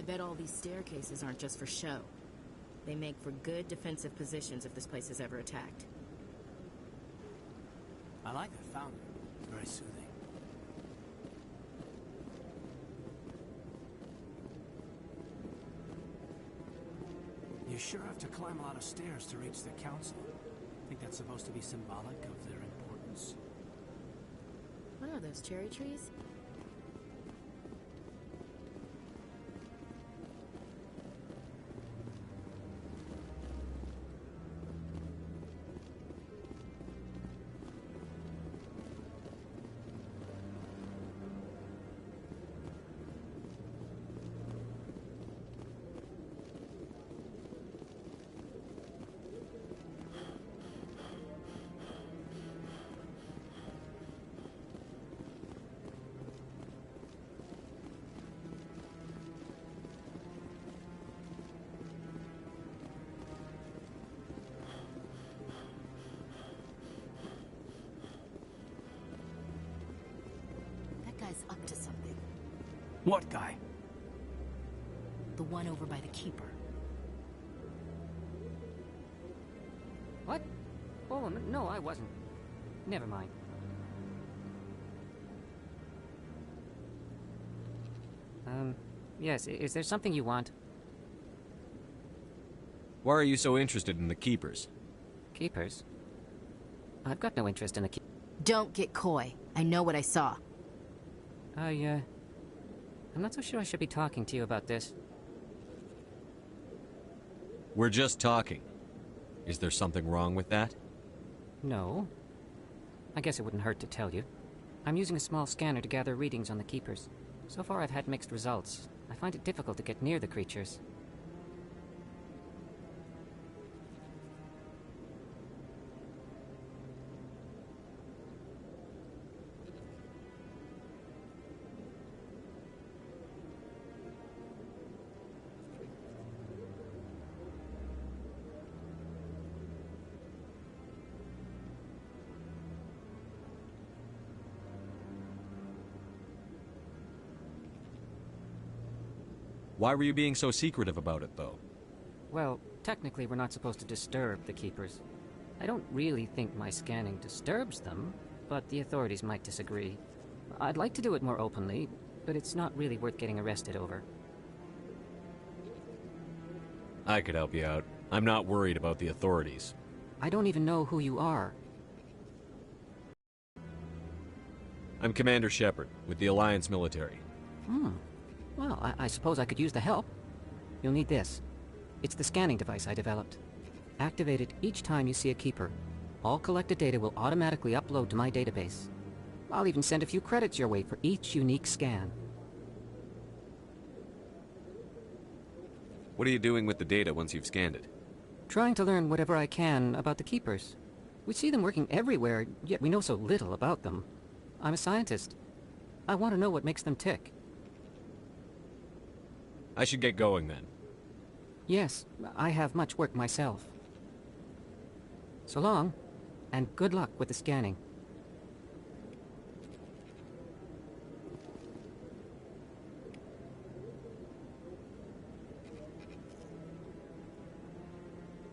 bet all these staircases aren't just for show. They make for good defensive positions if this place is ever attacked. I like that fountain. It's very soothing. You sure have to climb a lot of stairs to reach the council. Think that's supposed to be symbolic of their importance? What are those, cherry trees? Guy's up to something. What guy? The one over by the Keeper. What? Oh, no, I wasn't. Never mind. Yes, is there something you want? Why are you so interested in the Keepers? Keepers? I've got no interest in the Don't get coy. I know what I saw. I'm not so sure I should be talking to you about this. We're just talking. Is there something wrong with that? No. I guess it wouldn't hurt to tell you. I'm using a small scanner to gather readings on the Keepers. So far I've had mixed results. I find it difficult to get near the creatures. Why were you being so secretive about it, though? Well, technically we're not supposed to disturb the Keepers. I don't really think my scanning disturbs them, but the authorities might disagree. I'd like to do it more openly, but it's not really worth getting arrested over. I could help you out. I'm not worried about the authorities. I don't even know who you are. I'm Commander Shepard, with the Alliance military. Well, I suppose I could use the help. You'll need this. It's the scanning device I developed. Activate it each time you see a Keeper. All collected data will automatically upload to my database. I'll even send a few credits your way for each unique scan. What are you doing with the data once you've scanned it? Trying to learn whatever I can about the Keepers. We see them working everywhere, yet we know so little about them. I'm a scientist. I want to know what makes them tick. I should get going then. Yes, I have much work myself. So long, and good luck with the scanning.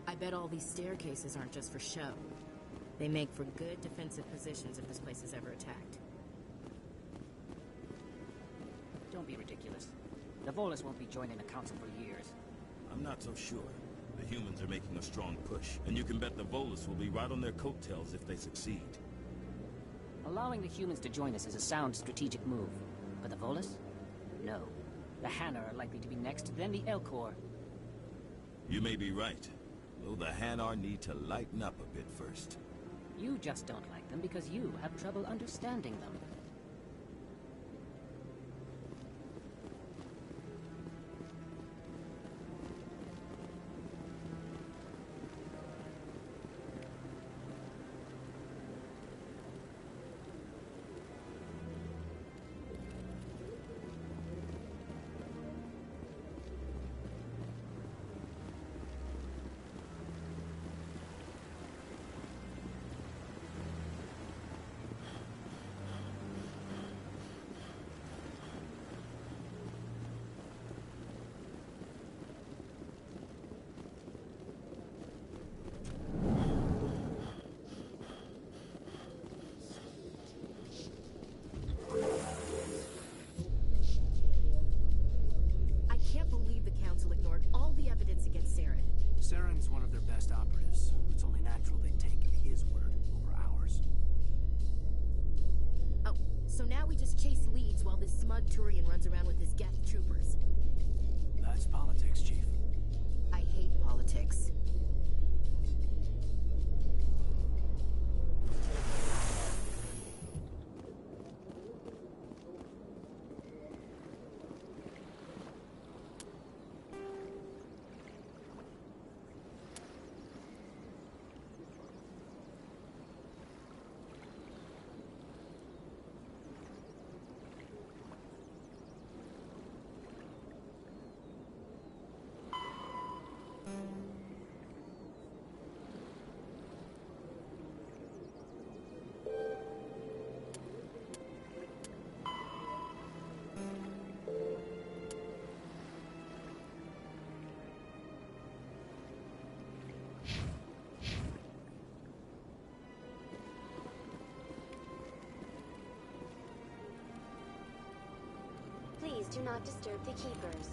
I bet all these staircases aren't just for show. They make for good defensive positions if this place is ever attacked. Don't be ridiculous. The Volus won't be joining the Council for years. I'm not so sure. The humans are making a strong push, and you can bet the Volus will be right on their coattails if they succeed. Allowing the humans to join us is a sound strategic move. But the Volus? No. The Hanna are likely to be next, then the Elcor. You may be right, though the Hanar need to lighten up a bit first. You just don't like them because you have trouble understanding them. Turian runs around with his Geth troopers. That's politics, Chief. I hate politics. Please do not disturb the keepers.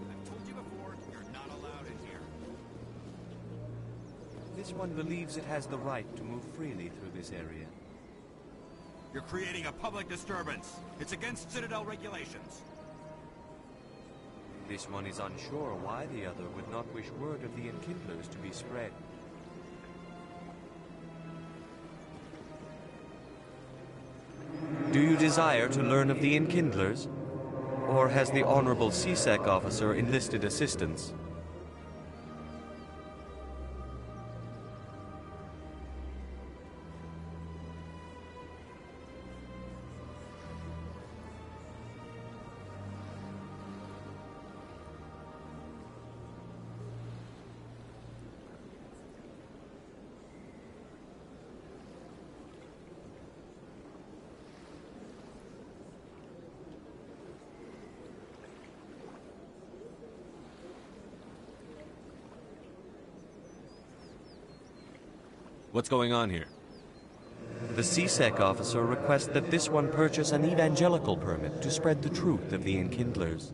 I've told you before, you're not allowed in here. This one believes it has the right to move freely through this area. You're creating a public disturbance. It's against Citadel regulations. This one is unsure why the other would not wish word of the Enkindlers to be spread. Do you desire to learn of the Enkindlers? Or has the Honorable CSEC officer enlisted assistance? What's going on here? The CSEC officer requests that this one purchase an evangelical permit to spread the truth of the Enkindlers.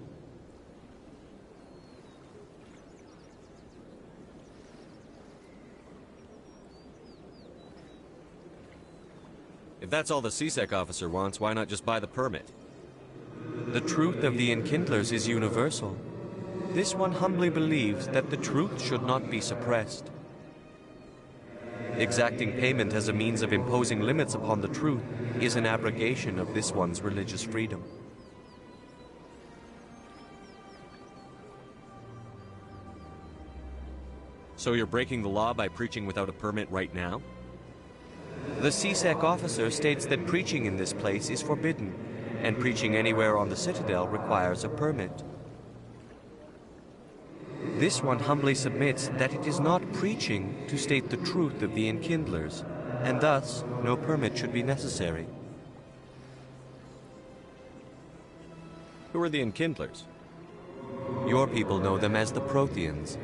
If that's all the CSEC officer wants, why not just buy the permit? The truth of the Enkindlers is universal. This one humbly believes that the truth should not be suppressed. Exacting payment as a means of imposing limits upon the truth is an abrogation of this one's religious freedom. So you're breaking the law by preaching without a permit right now? The CSEC officer states that preaching in this place is forbidden, and preaching anywhere on the Citadel requires a permit. This one humbly submits that it is not preaching to state the truth of the Enkindlers, and thus no permit should be necessary. Who are the Enkindlers? Your people know them as the Protheans.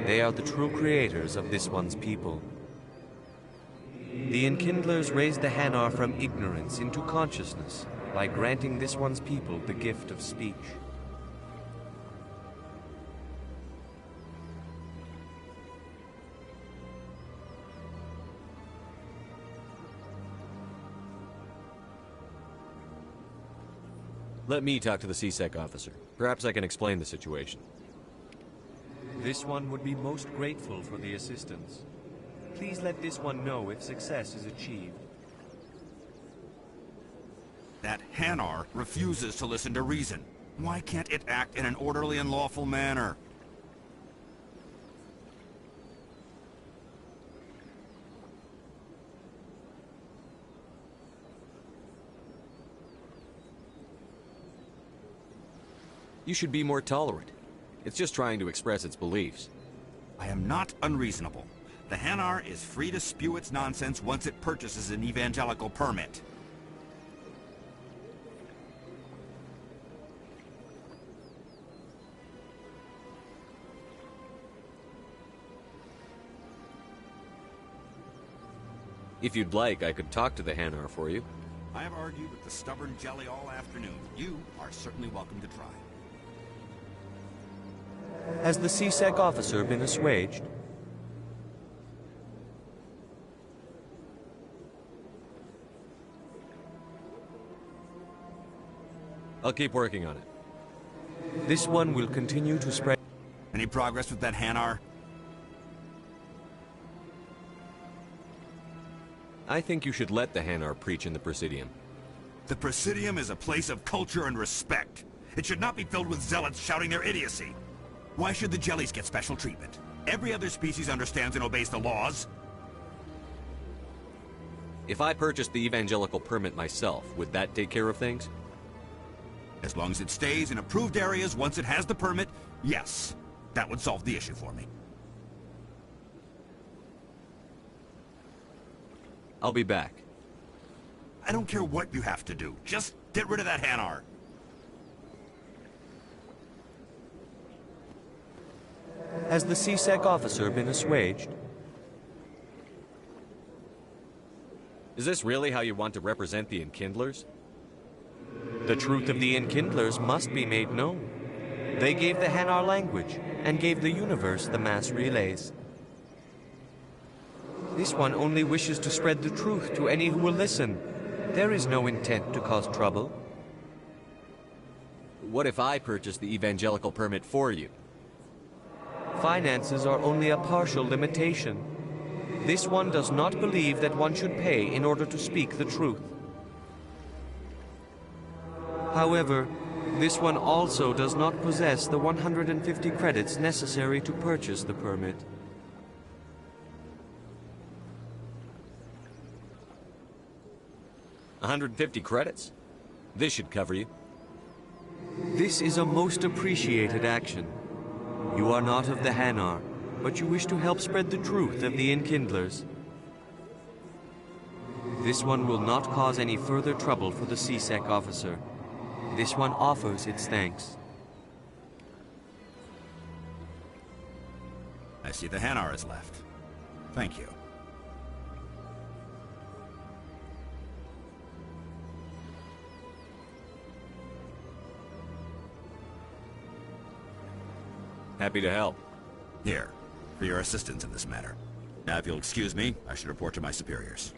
They are the true creators of this one's people. The Enkindlers raised the Hanar from ignorance into consciousness by granting this one's people the gift of speech. Let me talk to the CSEC officer. Perhaps I can explain the situation. This one would be most grateful for the assistance. Please let this one know if success is achieved. That Hanar refuses to listen to reason. Why can't it act in an orderly and lawful manner? You should be more tolerant. It's just trying to express its beliefs. I am not unreasonable. The Hanar is free to spew its nonsense once it purchases an evangelical permit. If you'd like, I could talk to the Hanar for you. I have argued with the stubborn jelly all afternoon. You are certainly welcome to try. Has the CSEC officer been assuaged? I'll keep working on it. This one will continue to spread... Any progress with that Hanar? I think you should let the Hanar preach in the Presidium. The Presidium is a place of culture and respect. It should not be filled with zealots shouting their idiocy. Why should the jellies get special treatment? Every other species understands and obeys the laws. If I purchased the evangelical permit myself, would that take care of things? As long as it stays in approved areas once it has the permit, yes. That would solve the issue for me. I'll be back. I don't care what you have to do. Just get rid of that Hanar. Has the C-Sec officer been assuaged? Is this really how you want to represent the Enkindlers? The truth of the Enkindlers must be made known. They gave the Hanar language, and gave the universe the mass relays. This one only wishes to spread the truth to any who will listen. There is no intent to cause trouble. What if I purchase the evangelical permit for you? Finances are only a partial limitation. This one does not believe that one should pay in order to speak the truth. However, this one also does not possess the 150 credits necessary to purchase the permit. $150 credits? This should cover you. This is a most appreciated action. You are not of the Hanar, but you wish to help spread the truth of the Enkindlers. This one will not cause any further trouble for the C-Sec officer. This one offers its thanks. I see the Hanar is left. Thank you. Happy to help. Here, for your assistance in this matter. Now, if you'll excuse me, I should report to my superiors.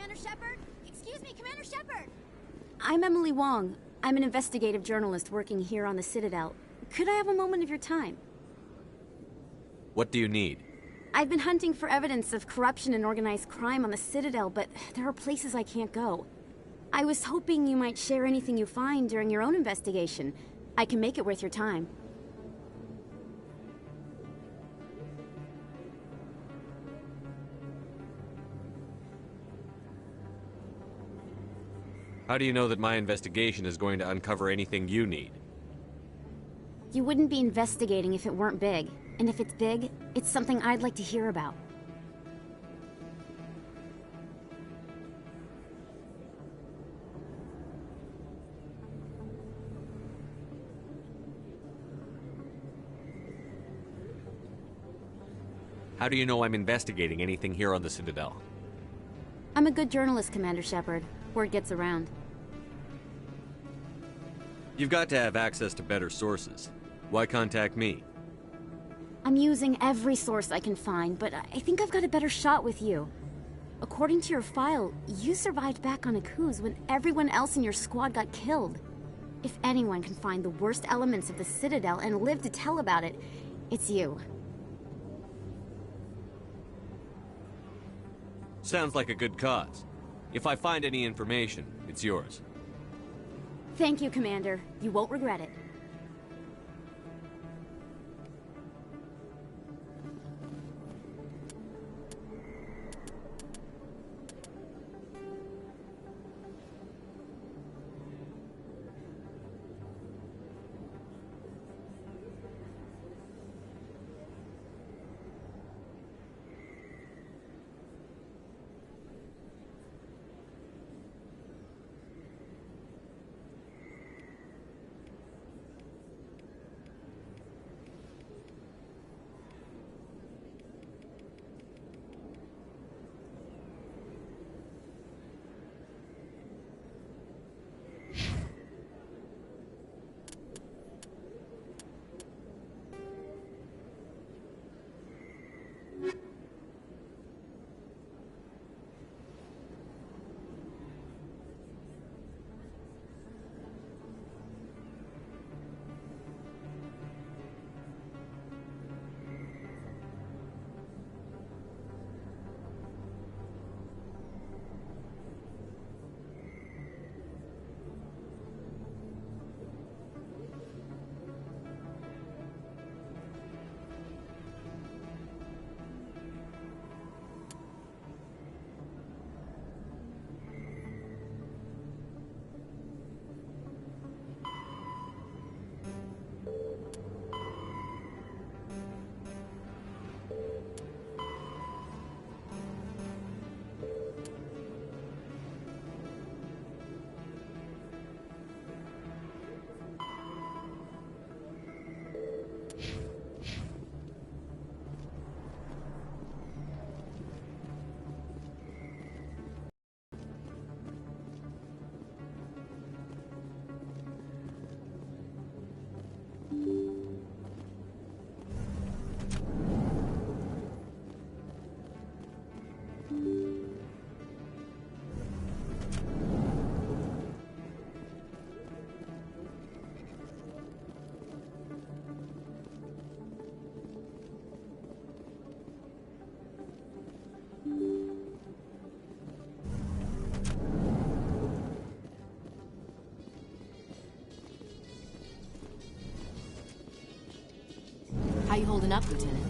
Commander Shepard? Excuse me, Commander Shepard! I'm Emily Wong. I'm an investigative journalist working here on the Citadel. Could I have a moment of your time? What do you need? I've been hunting for evidence of corruption and organized crime on the Citadel, but there are places I can't go. I was hoping you might share anything you find during your own investigation. I can make it worth your time. How do you know that my investigation is going to uncover anything you need? You wouldn't be investigating if it weren't big. And if it's big, it's something I'd like to hear about. How do you know I'm investigating anything here on the Citadel? I'm a good journalist, Commander Shepard. Word gets around. You've got to have access to better sources. Why contact me? I'm using every source I can find, but I think I've got a better shot with you. According to your file, you survived back on Akuz when everyone else in your squad got killed. If anyone can find the worst elements of the Citadel and live to tell about it, it's you. Sounds like a good cause. If I find any information, it's yours. Thank you, Commander. You won't regret it. How you holding up, Lieutenant?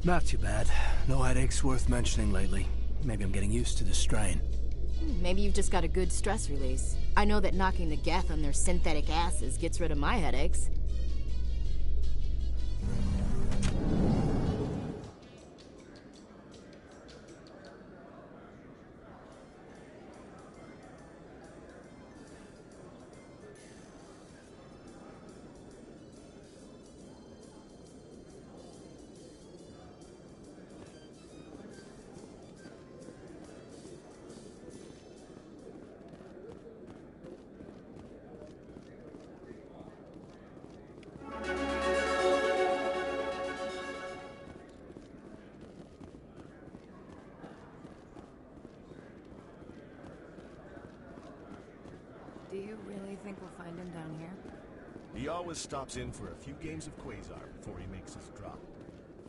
Not too bad. No headaches worth mentioning lately. Maybe I'm getting used to the strain. Maybe you've just got a good stress release. I know that knocking the Geth on their synthetic asses gets rid of my headaches. you really think we'll find him down here? He always stops in for a few games of Quasar before he makes his drop.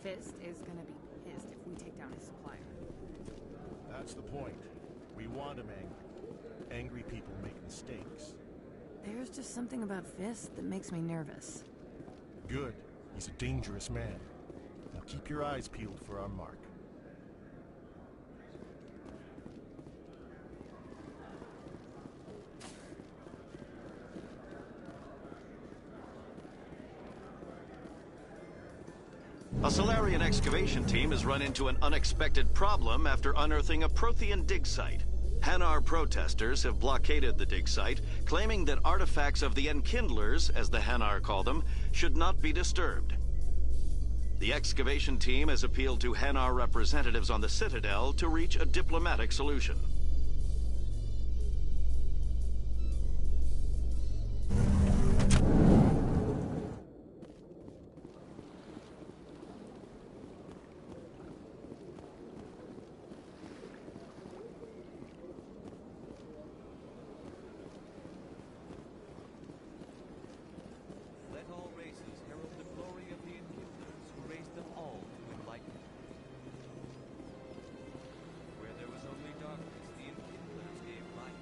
Fist is gonna be pissed if we take down his supplier. That's the point. We want him angry. Angry people make mistakes. There's just something about Fist that makes me nervous. Good. He's a dangerous man. Now keep your eyes peeled for our mark. A Salarian excavation team has run into an unexpected problem after unearthing a Prothean dig site. Hanar protesters have blockaded the dig site, claiming that artifacts of the Enkindlers, as the Hanar call them, should not be disturbed. The excavation team has appealed to Hanar representatives on the Citadel to reach a diplomatic solution. Let all races herald the glory of the Enkindlers who raised them all to enlightenment. Where there was only darkness, the Enkindlers gave light.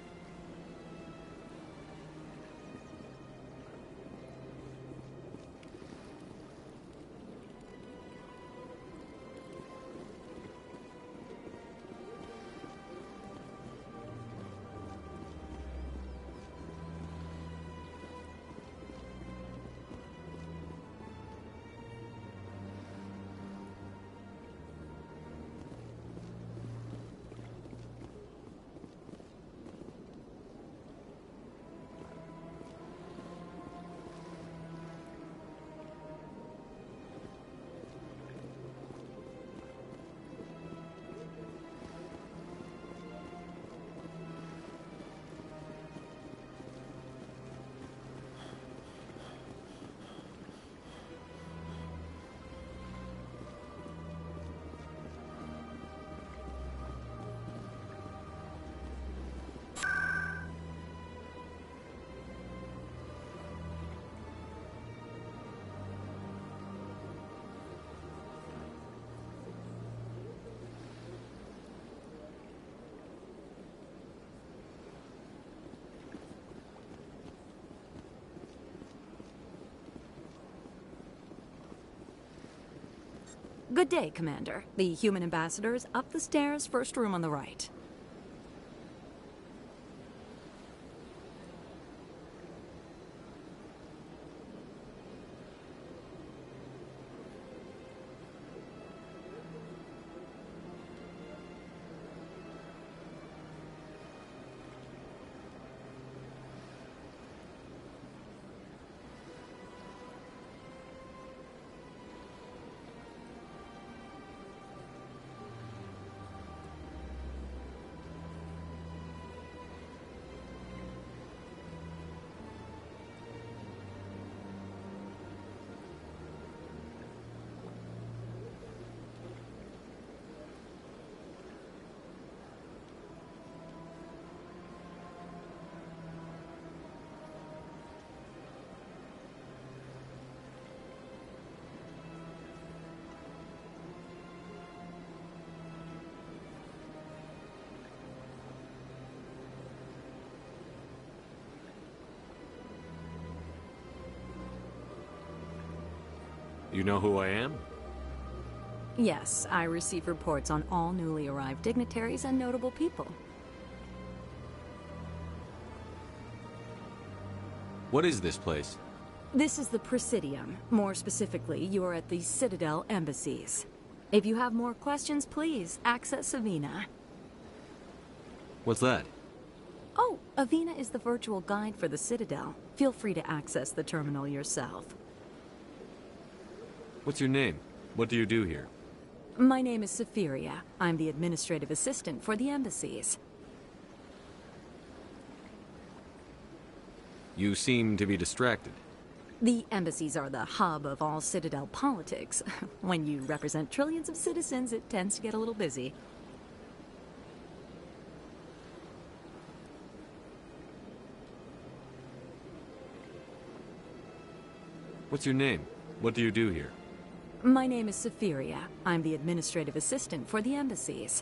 Good day, Commander. The human ambassador is up the stairs, first room on the right. You know who I am? Yes, I receive reports on all newly arrived dignitaries and notable people. What is this place? This is the Presidium. More specifically, you are at the Citadel embassies. If you have more questions, please access Avina. What's that? Oh, Avina is the virtual guide for the Citadel. Feel free to access the terminal yourself. What's your name? What do you do here? My name is Safiria. I'm the administrative assistant for the embassies. You seem to be distracted. The embassies are the hub of all Citadel politics. When you represent trillions of citizens, it tends to get a little busy. What's your name? What do you do here? My name is Safiria. I'm the administrative assistant for the embassies.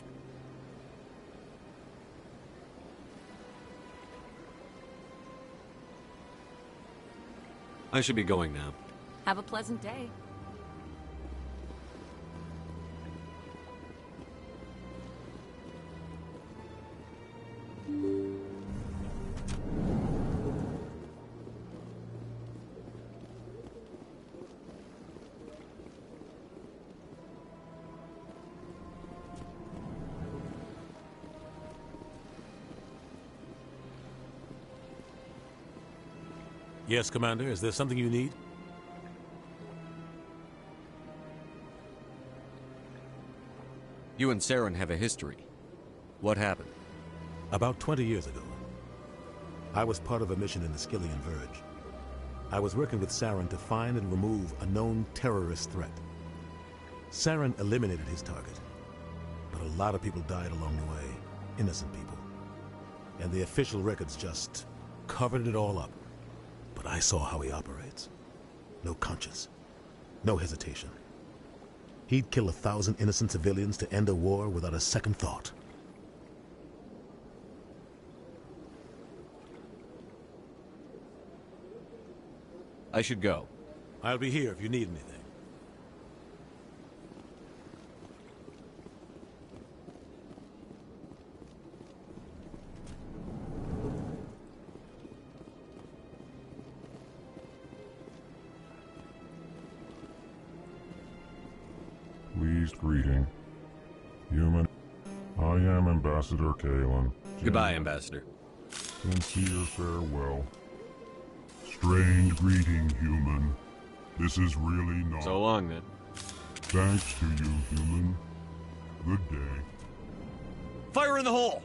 I should be going now. Have a pleasant day. Yes, Commander. Is there something you need? You and Saren have a history. What happened? About 20 years ago, I was part of a mission in the Skillian Verge. I was working with Saren to find and remove a known terrorist threat. Saren eliminated his target, but a lot of people died along the way, innocent people. And the official records just covered it all up. But I saw how he operates. No conscience, no hesitation. He'd kill 1,000 innocent civilians to end a war without a second thought. I should go. I'll be here if you need anything. Pleased greeting. Human, I am Ambassador Kalen. Goodbye, Ambassador. Sincere farewell. Strange greeting, human. This is really not... So long, then. Thanks to you, human. Good day. Fire in the hole!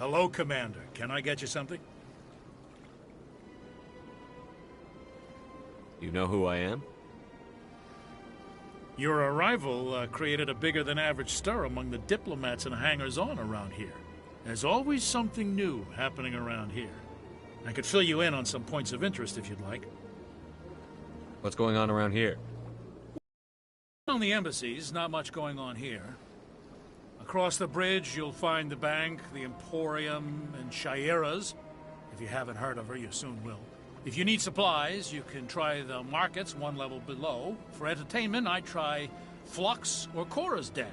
Hello, Commander. Can I get you something? You know who I am? Your arrival created a bigger-than-average stir among the diplomats and hangers-on around here. There's always something new happening around here. I could fill you in on some points of interest if you'd like. What's going on around here? On the embassies, not much going on here. Across the bridge, you'll find the bank, the Emporium, and Shaira's. If you haven't heard of her, you soon will. If you need supplies, you can try the markets one level below. For entertainment, I try Flux or Cora's Den.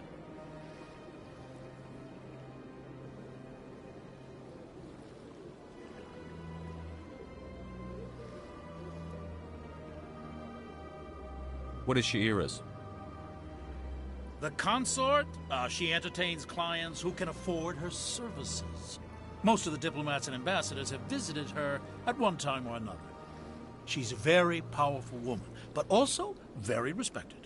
What is Shaira's? The consort? She entertains clients who can afford her services. Most of the diplomats and ambassadors have visited her at one time or another. She's a very powerful woman, but also very respected.